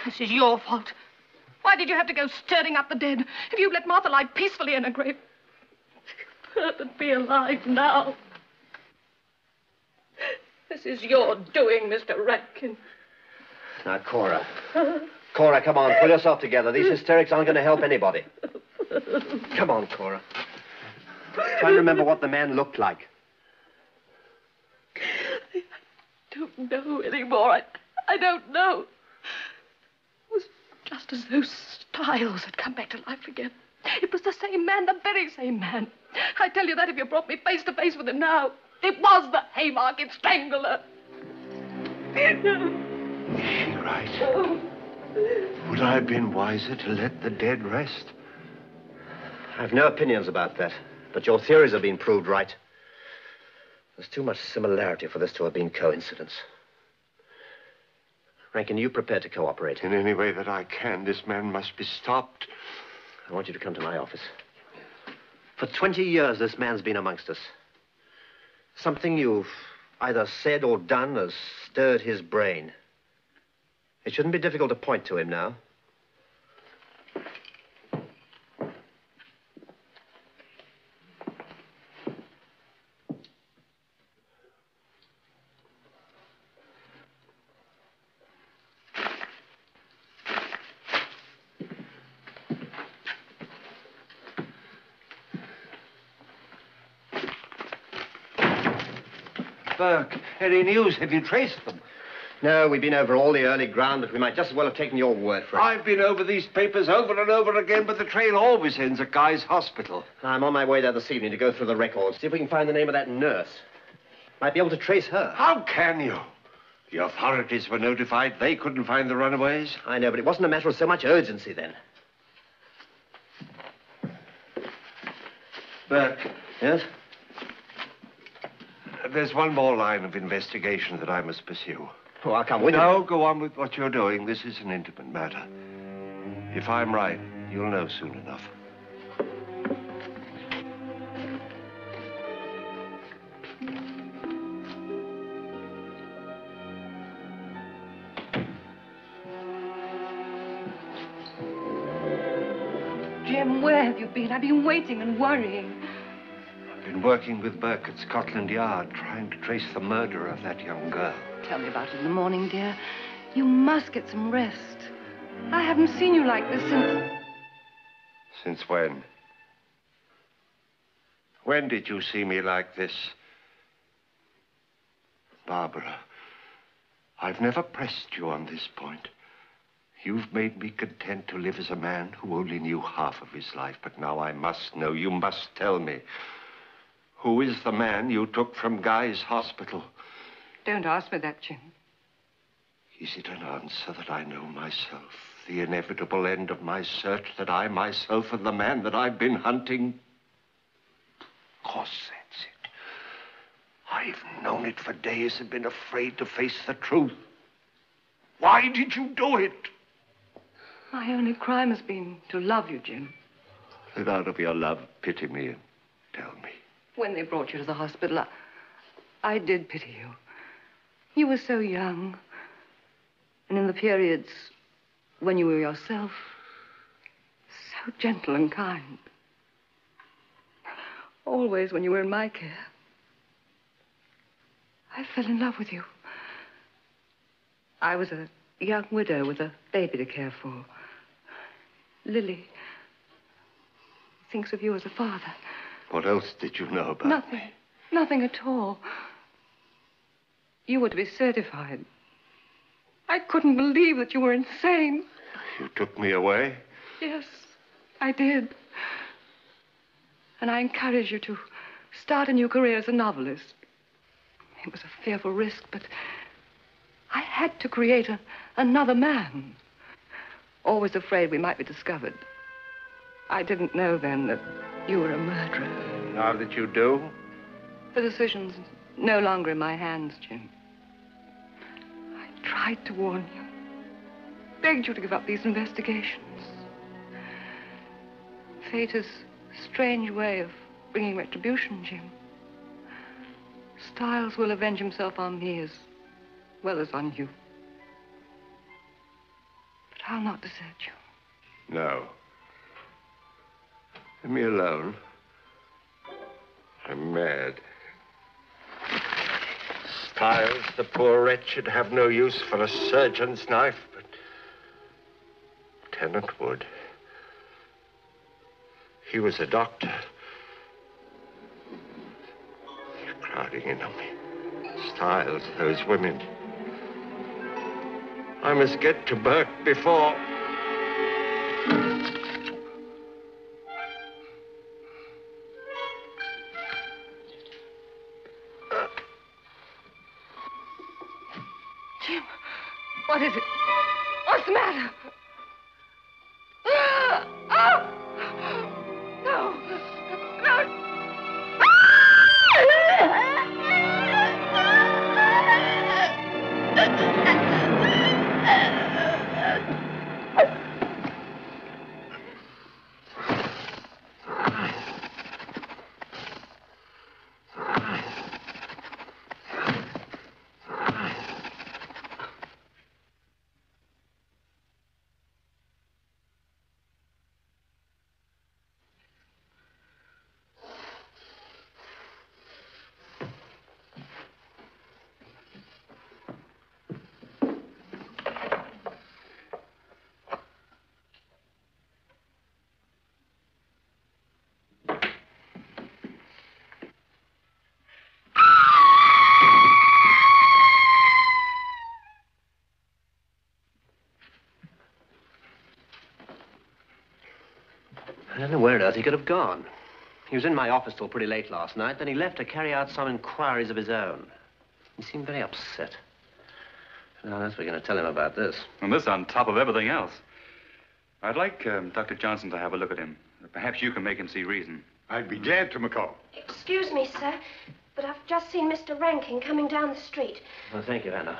This is your fault. Why did you have to go stirring up the dead? If you'd let Martha lie peacefully in her grave, Bert would be alive now. This is your doing, Mr. Ratkin. Now, Cora. Cora, come on, pull yourself together. These hysterics aren't going to help anybody. Come on, Cora. Try and remember what the man looked like. I don't know anymore. I don't know. It was just as though Styles had come back to life again. It was the same man, the very same man. I tell you that if you brought me face to face with him now. It was the Haymarket Strangler. Is she right? Would I have been wiser to let the dead rest? I have no opinions about that, but your theories have been proved right. There's too much similarity for this to have been coincidence. Rankin, you prepared to cooperate? In any way that I can, this man must be stopped. I want you to come to my office. For 20 years, this man's been amongst us. Something you've either said or done has stirred his brain. It shouldn't be difficult to point to him now. Burke, any news? Have you traced them? No, we've been over all the early ground, but we might just as well have taken your word for it. I've been over these papers over and over again, but the trail always ends at Guy's hospital. I'm on my way there this evening to go through the records, see if we can find the name of that nurse. Might be able to trace her. How can you? The authorities were notified. They couldn't find the runaways. I know, but it wasn't a matter of so much urgency then. Burke. Yes? There's one more line of investigation that I must pursue. Oh, I'll come with you. No, go on with what you're doing. This is an intimate matter. If I'm right, you'll know soon enough. Jim, where have you been? I've been waiting and worrying. I've been working with Burke at Scotland Yard, trying to trace the murderer of that young girl. Tell me about it in the morning, dear. You must get some rest. I haven't seen you like this since... Since when? When did you see me like this? Barbara, I've never pressed you on this point. You've made me content to live as a man who only knew half of his life, but now I must know. You must tell me. Who is the man you took from Guy's hospital? Don't ask me that, Jim. Is it an answer that I know myself? The inevitable end of my search, that I myself am the man that I've been hunting? course, that's it. I've known it for days and been afraid to face the truth. Why did you do it? My only crime has been to love you, Jim. Then out of your love, pity me and tell me. When they brought you to the hospital, I did pity you. You were so young. And in the periods when you were yourself, so gentle and kind. Always when you were in my care. I fell in love with you. I was a young widow with a baby to care for. Lily thinks of you as a father. What else did you know about Nothing. me? Nothing at all. You were to be certified. I couldn't believe that you were insane. You took me away? Yes, I did. And I encouraged you to start a new career as a novelist. It was a fearful risk, but I had to create another man. Always afraid we might be discovered. I didn't know then that you were a murderer. Now that you do? The decision's no longer in my hands, Jim. I tried to warn you. Begged you to give up these investigations. Fate has a strange way of bringing retribution, Jim. Styles will avenge himself on me as well as on you. But I'll not desert you. No. Leave me alone. I'm mad. Styles, the poor wretch, should have no use for a surgeon's knife, but Tennant would. He was a doctor. They're crowding in on me. Styles, those women. I must get to Burke before... Jim, what is it? What's the matter? No. I don't know where on earth he could have gone. He was in my office till pretty late last night, then he left to carry out some inquiries of his own. He seemed very upset. Now, that's what we're going to tell him about this. And this on top of everything else. I'd like Dr. Johnson to have a look at him. Perhaps you can make him see reason. I'd be glad to, McCall. Excuse me, sir, but I've just seen Mr. Rankin coming down the street. Well, thank you, Anna.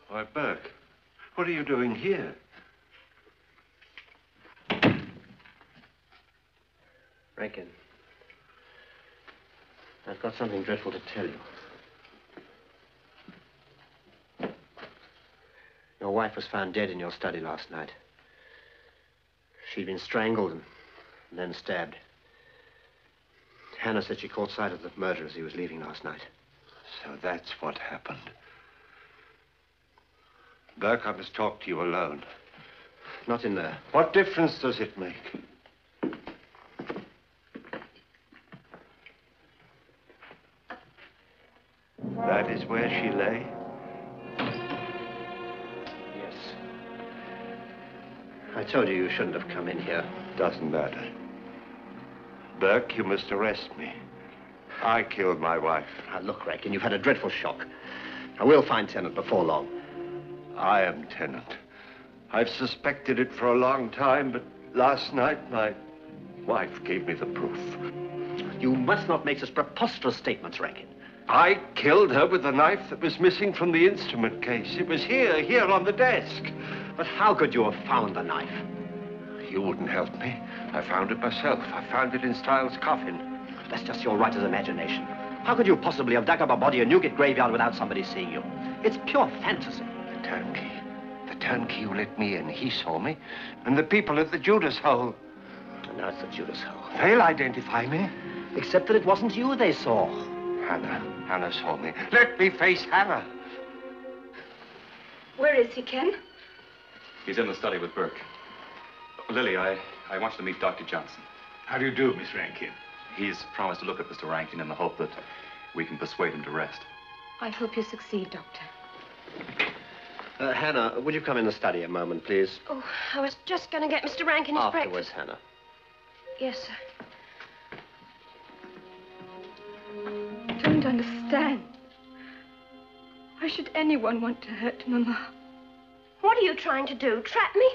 Why, Burke, what are you doing here? Rankin, I've got something dreadful to tell you. Your wife was found dead in your study last night. She'd been strangled and then stabbed. Hannah said she caught sight of the murderer as he was leaving last night. So that's what happened. Burke, I must talk to you alone. Not in there. What difference does it make? That is where she lay? Yes. I told you you shouldn't have come in here. Doesn't matter. Burke, you must arrest me. I killed my wife. Now, look, Rankin, you've had a dreadful shock. I will find Tennant before long. I am Tennant. I've suspected it for a long time, but last night my wife gave me the proof. You must not make such preposterous statements, Rankin. I killed her with the knife that was missing from the instrument case. It was here on the desk. But how could you have found the knife? You wouldn't help me. I found it myself. I found it in Styles' coffin. That's just your writer's imagination. How could you possibly have dug up a body in Newgate graveyard without somebody seeing you? It's pure fantasy. The turnkey. The turnkey who let me in, he saw me. And the people at the Judas Hole. No, it's the Judas Hole. They'll identify me. Except that it wasn't you they saw. Hannah saw me. Let me face Hannah. Where is he, Ken? He's in the study with Burke. Lily, I want you to meet Dr. Johnson. How do you do, Miss Rankin? He's promised to look at Mr. Rankin in the hope that we can persuade him to rest. I hope you succeed, Doctor. Hannah, would you come in the study a moment, please? Oh, I was just going to get Mr. Rankin his Afterwards, breakfast. Hannah. Yes, sir. I don't understand. Why should anyone want to hurt Mama? What are you trying to do? Trap me?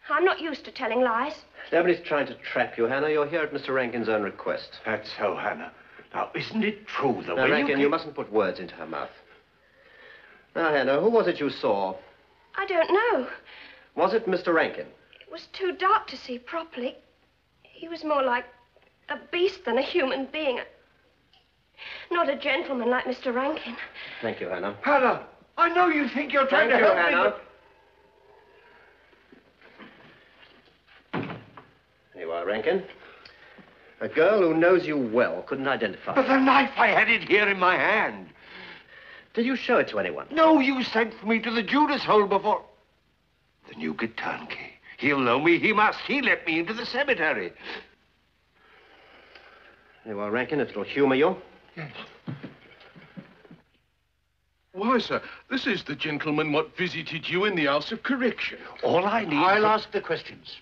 I'm not used to telling lies. Nobody's trying to trap you, Hannah. You're here at Mr. Rankin's own request. That's so, Hannah. Now, isn't it true the Now, way Rankin, you mustn't put words into her mouth. Now, Hannah, who was it you saw? I don't know. Was it Mr. Rankin? It was too dark to see properly. He was more like a beast than a human being. Not a gentleman like Mr. Rankin. Thank you, Hannah. Hannah, I know you think you're trying Thank to you, help Hannah. me, but... There you are, Rankin. A girl who knows you well couldn't identify. But the knife, I had it here in my hand. Did you show it to anyone? No, you sent for me to the Judas Hole before. The Newgate turnkey. He'll know me. He must. He let me into the cemetery. There you are, Rankin. If it'll humor you. Yes. Why, sir, this is the gentleman what visited you in the House of Correction. All I need... I'll ask the questions.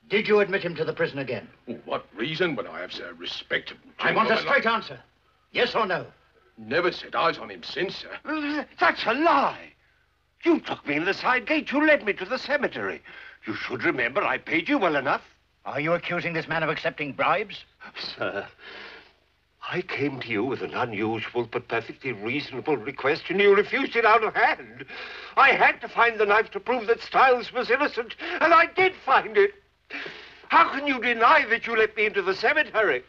Did you admit him to the prison again? Well, what reason would I have, sir? Respectable I want a gentleman straight answer. Yes or no? Never set eyes on him since, sir. That's a lie. You took me in the side gate. You led me to the cemetery. You should remember I paid you well enough. Are you accusing this man of accepting bribes? Sir, I came to you with an unusual but perfectly reasonable request, and you refused it out of hand. I had to find the knife to prove that Styles was innocent, and I did find it. How can you deny that you let me into the cemetery?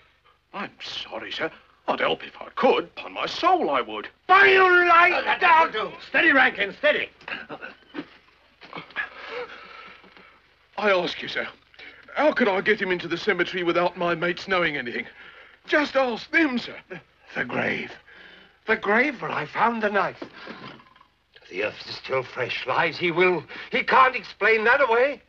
I'm sorry, sir. I'd help if I could. Upon my soul, I would. Why you lying down? Steady, Rankin, steady. I ask you, sir, how could I get him into the cemetery without my mates knowing anything? Just ask them, sir. The grave. The grave where I found the knife. The earth is still fresh. Lies he will. He can't explain that away.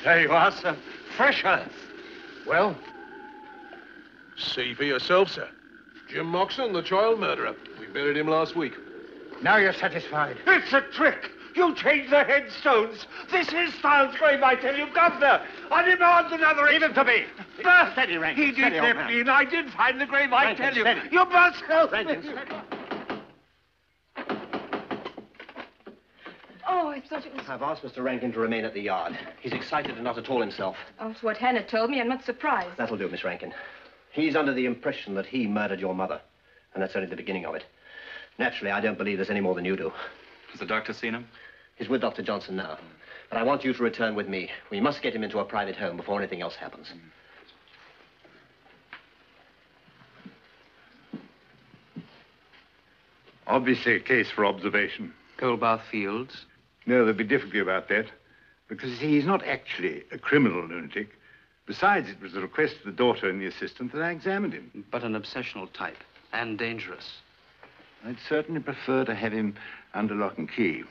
There you are, sir. Fresh earth. Well? See for yourself, sir. Jim Moxon, the child murderer. We buried him last week. Now you're satisfied. It's a trick. You changed the headstones. This is Styles' grave, I tell you, Governor. I demand another... Leave him to me. But Steady, Rankin. he did Steady, old let man. me in. I did find the grave, I Rankin, tell you. steady. You must help Rankin, me. steady. Oh, I thought it was... I've asked Mr. Rankin to remain at the yard. He's excited and not at all himself. Oh, it's what Hannah told me. I'm not surprised. That'll do, Miss Rankin. He's under the impression that he murdered your mother. And that's only the beginning of it. Naturally, I don't believe there's any more than you do. Has the doctor seen him? He's with Dr. Johnson now. But I want you to return with me. We must get him into a private home before anything else happens. Obviously a case for observation. Coldbath Fields? No, there'll be difficulty about that. Because, you see, he's not actually a criminal lunatic. Besides, it was the request of the daughter and the assistant that I examined him. But an obsessional type. And dangerous. I'd certainly prefer to have him under lock and key.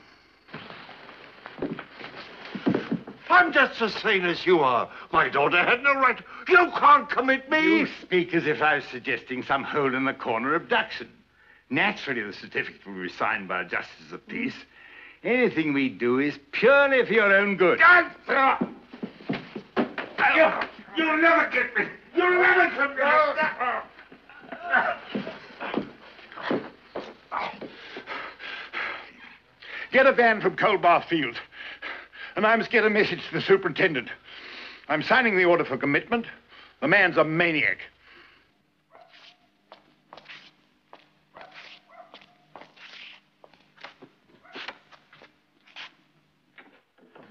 I'm just as sane as you are. My daughter had no right. You can't commit me. You speak as if I was suggesting some hole-in-the-corner abduction. Naturally, the certificate will be signed by a justice of peace. Anything we do is purely for your own good. You'll never get me. You'll never come down. Get a van from Coldbath Field. And I must get a message to the superintendent. I'm signing the order for commitment. The man's a maniac.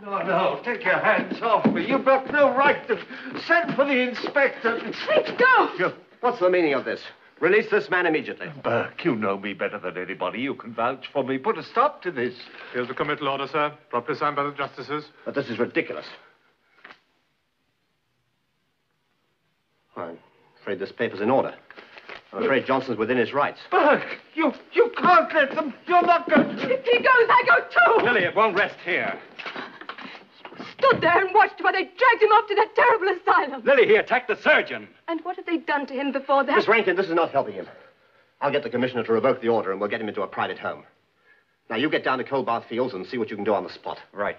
No, take your hands off me. You've got no right to send for the inspector. Let go! What's the meaning of this? Release this man immediately. Burke, you know me better than anybody. You can vouch for me. Put a stop to this. Here's the committal order, sir. Properly signed by the justices. But this is ridiculous. I'm afraid this paper's in order. I'm afraid Johnson's within his rights. Burke, you can't let them. You're not going to... If he goes, I go too! Lily, it won't rest here. Stood there and watched while they dragged him off to that terrible asylum. Lily, he attacked the surgeon. And what have they done to him before that? Miss Rankin, this is not helping him. I'll get the commissioner to revoke the order and we'll get him into a private home. Now, you get down to Coldbath Fields and see what you can do on the spot. Right.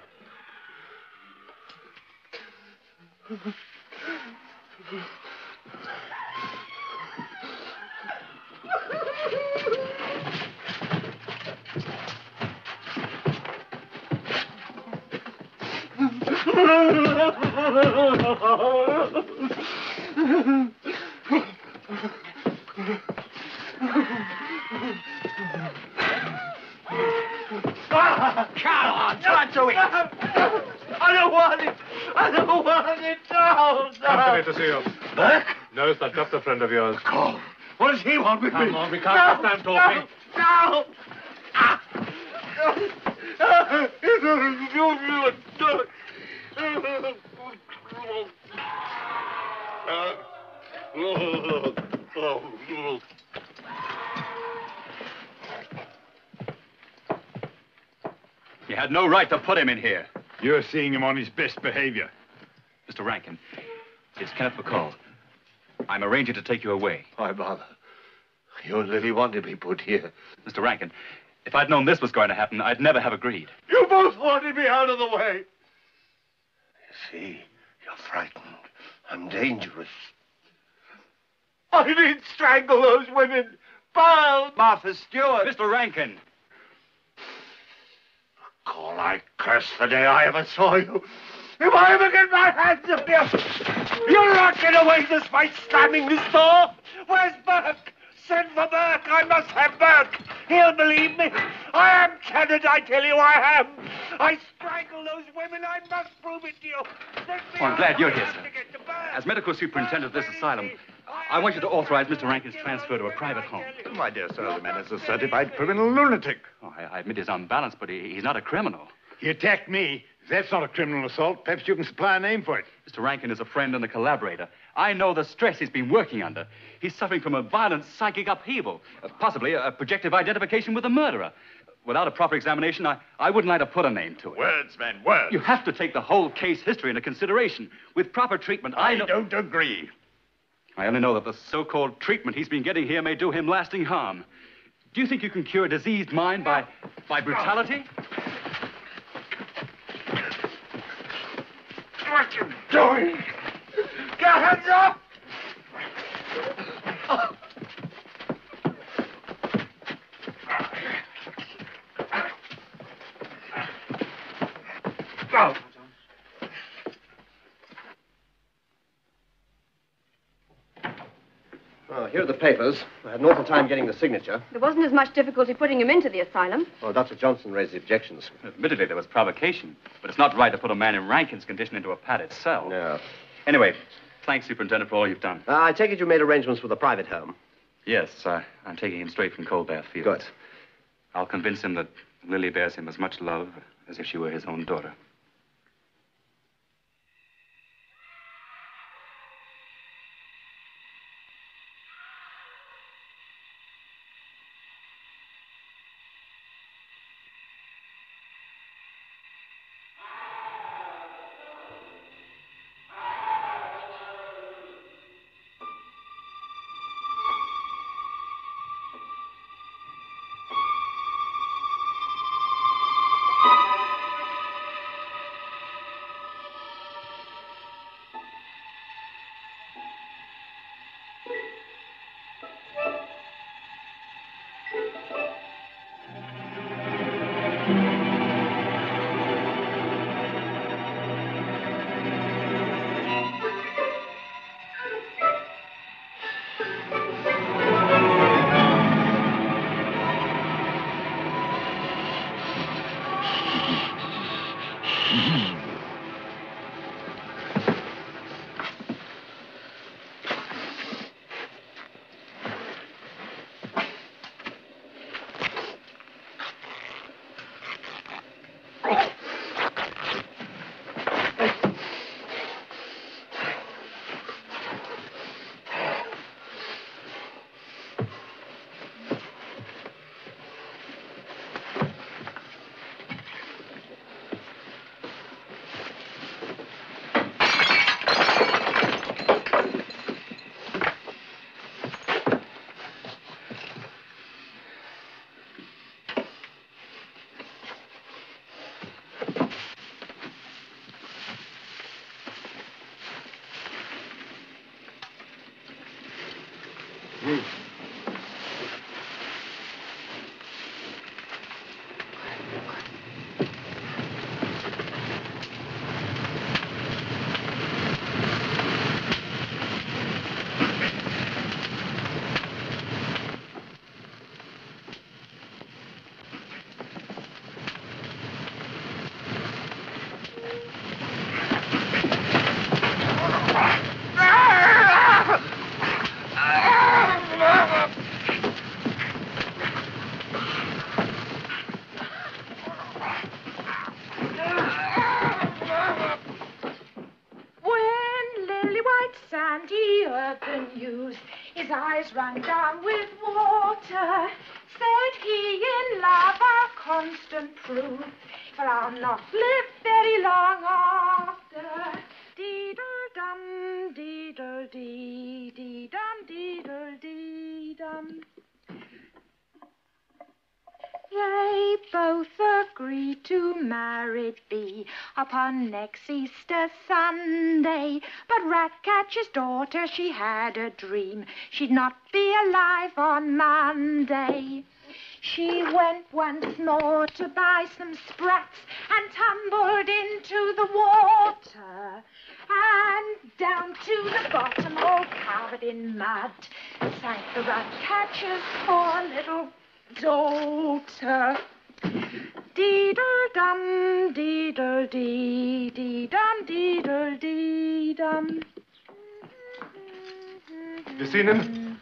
Come on, try to it. I don't want it. I don't want it. No. Company to see you. Burke? No, it's that doctor friend of yours. Call. What does he want with me? Come on, we can't stand talking. No. You had no right to put him in here. You're seeing him on his best behavior. Mr. Rankin, it's Kenneth McCall. I'm arranging to take you away. My mother. You and Lily wanted me put here. Mr. Rankin, if I'd known this was going to happen, I'd never have agreed. You both wanted me out of the way. You see, you're frightened. I'm dangerous. I didn't strangle those women. Pearl, Martha Stewart. Mr. Rankin. Call, I curse the day I ever saw you. If I ever get my hands up here, you'll not get away just by slamming this door. Where's Burke? Send for Burke. I must have Burke. He'll believe me. I am Tennant, I tell you I am. I strangled those women. I must prove it to you. Oh, I'm glad you're here, sir. As medical superintendent of this asylum, I want you to authorize Mr. Rankin's transfer to a private home. My dear sir, the man is a certified criminal lunatic. Oh, I admit he's unbalanced, but he's not a criminal. He attacked me. If that's not a criminal assault, perhaps you can supply a name for it. Mr. Rankin is a friend and a collaborator. I know the stress he's been working under. He's suffering from a violent psychic upheaval, possibly a projective identification with the murderer. Without a proper examination, I wouldn't like to put a name to it. Words, man, words. You have to take the whole case history into consideration. With proper treatment, I don't agree. I only know that the so-called treatment he's been getting here may do him lasting harm. Do you think you can cure a diseased mind by brutality? What you doing? Get hands up! Go. Oh, here are the papers. I had an awful time getting the signature. There wasn't as much difficulty putting him into the asylum. Well, Dr. Johnson raised the objections. Admittedly, there was provocation, but it's not right to put a man in Rankin's condition into a padded cell. No. Anyway, thanks, Superintendent, for all you've done. I take it you made arrangements with a private home. Yes, I'm taking him straight from Coldbath Fields. Good. I'll convince him that Lily bears him as much love as if she were his own daughter. wet, sandy earthen use. His eyes ran down with water. Said he in love I'll constant prove, for I'll not live very long after. Dee-dum, dee-dum, dee-dum, dee-dum. They both agreed to married be upon next Easter Sunday. But Ratcatcher's daughter, she had a dream she'd not be alive on Monday. She went once more to buy some sprats and tumbled into the water. And down to the bottom, all covered in mud, sank the Ratcatcher's poor little daughter. Dee-dum, dee-dum, dee-dum, dee-dum. You seen him?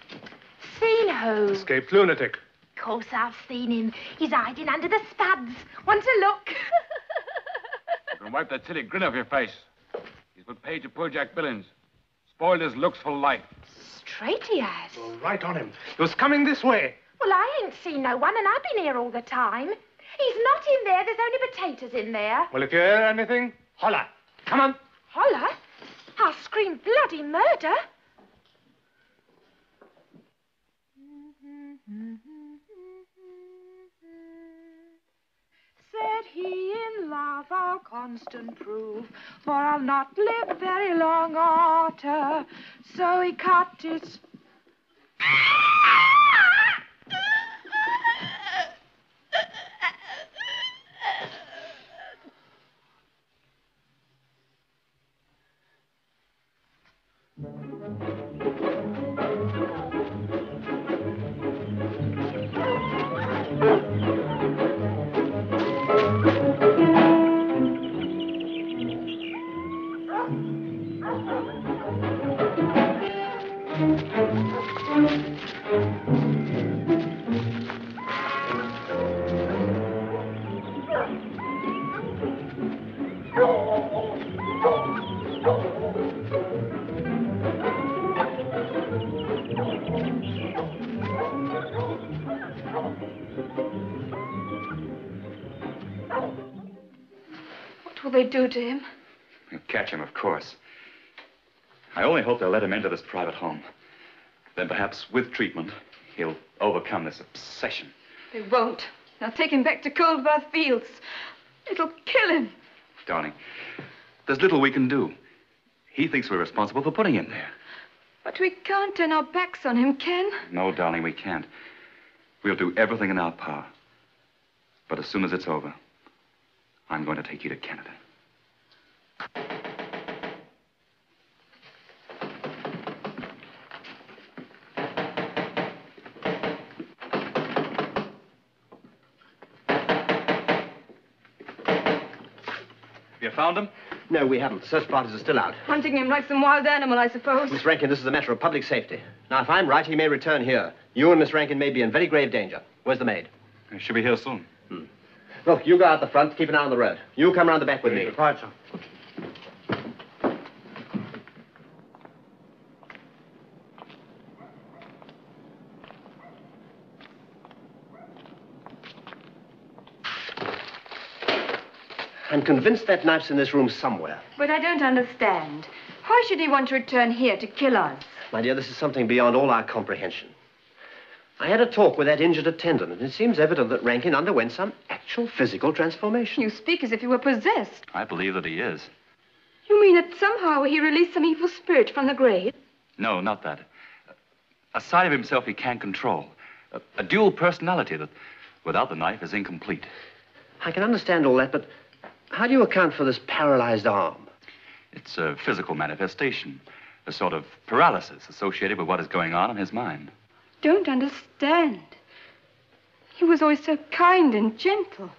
Seen who? Escaped lunatic. Course I've seen him. He's hiding under the spuds. Want a look? You can wipe that silly grin off your face. He's put paid to poor Jack Billings. Spoiled his looks for life. Straight he has. Well, right on him. He was coming this way. Well, I ain't seen no one, and I've been here all the time. He's not in there. There's only potatoes in there. Well, if you hear anything, holler. Come on. Holler? I'll scream bloody murder. Said he in love I'll constant prove, for I'll not live very long after. So he cut his... What will they do to him? They'll catch him, of course. I only hope they'll let him into this private home. Then perhaps with treatment, he'll overcome this obsession. They won't. They'll take him back to Cold Bath Fields. It'll kill him. Darling, there's little we can do. He thinks we're responsible for putting him there. But we can't turn our backs on him, Ken. No, darling, we can't. We'll do everything in our power. But as soon as it's over, I'm going to take you to Canada. You found him? No, we haven't. The search parties are still out. Hunting him like some wild animal, I suppose. Miss Rankin, this is a matter of public safety. Now, if I'm right, he may return here. You and Miss Rankin may be in very grave danger. Where's the maid? She'll be here soon. Look, you go out the front, keep an eye on the road. You come round the back with me. Quiet, sir. I'm convinced that knife's in this room somewhere. But I don't understand. Why should he want to return here to kill us? My dear, this is something beyond all our comprehension. I had a talk with that injured attendant, and it seems evident that Rankin underwent some actual physical transformation. You speak as if you were possessed. I believe that he is. You mean that somehow he released some evil spirit from the grave? No, not that. A side of himself he can't control. A dual personality that, without the knife, is incomplete. I can understand all that, but how do you account for this paralyzed arm? It's a physical manifestation, a sort of paralysis associated with what is going on in his mind. Don't understand. He was always so kind and gentle.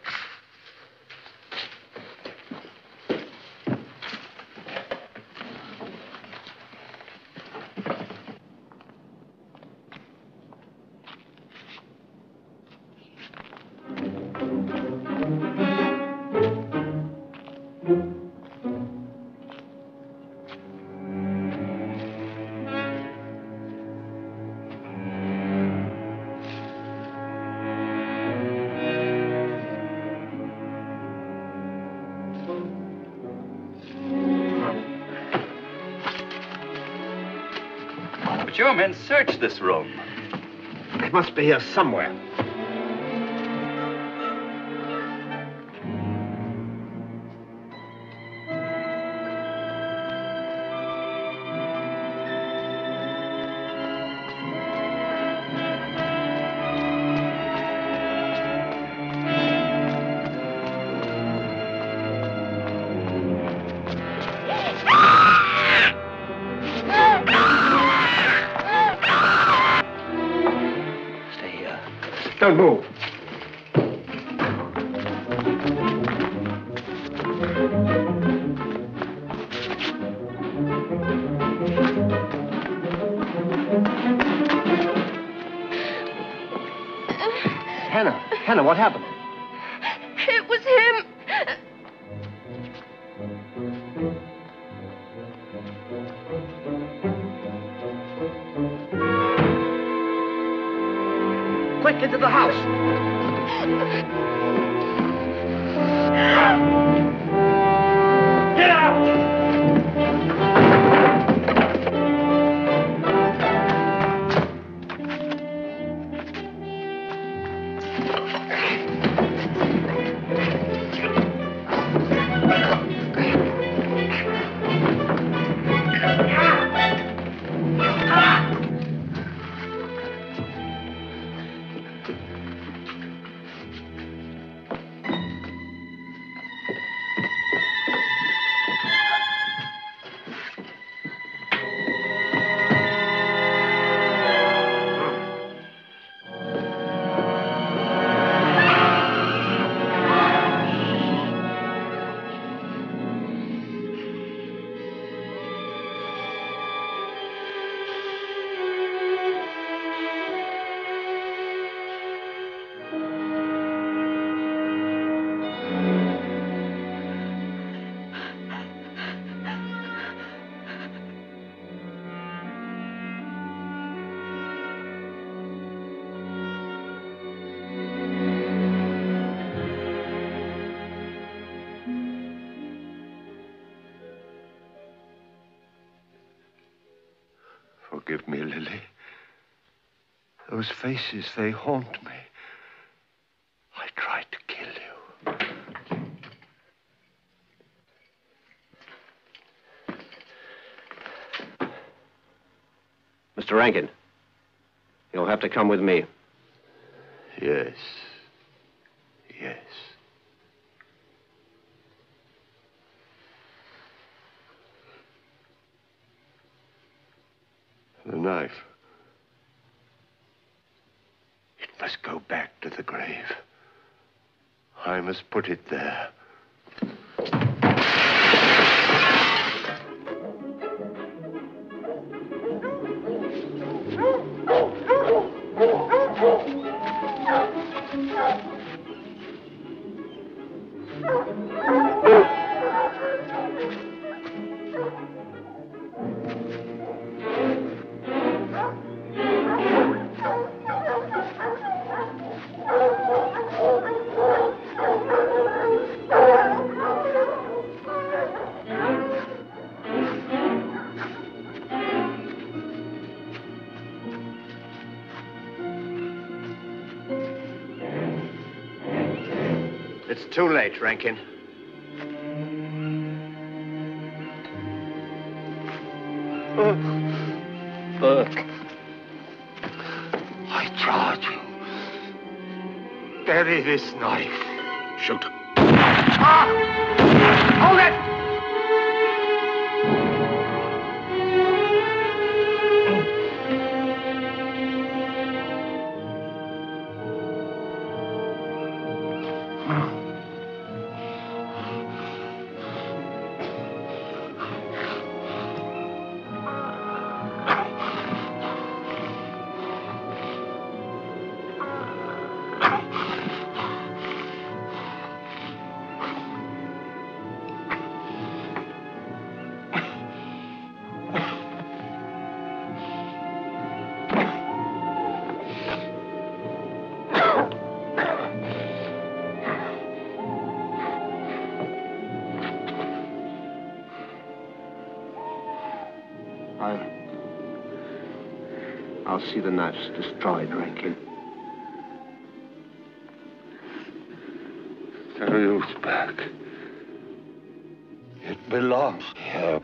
your men search this room? It must be here somewhere. Don't move. Hannah, what happened? It was him. Quick, into the house. Get out! Forgive me, Lily. Those faces, they haunt me. I tried to kill you. Mr. Rankin, you'll have to come with me. Yes. Yes. The knife. It must go back to the grave. I must put it there. It's too late, Rankin. I charge you. Bury this knife. Shoot. Hold it! I'll see the knife's destroyed, Rankin. Carry back. It belongs here.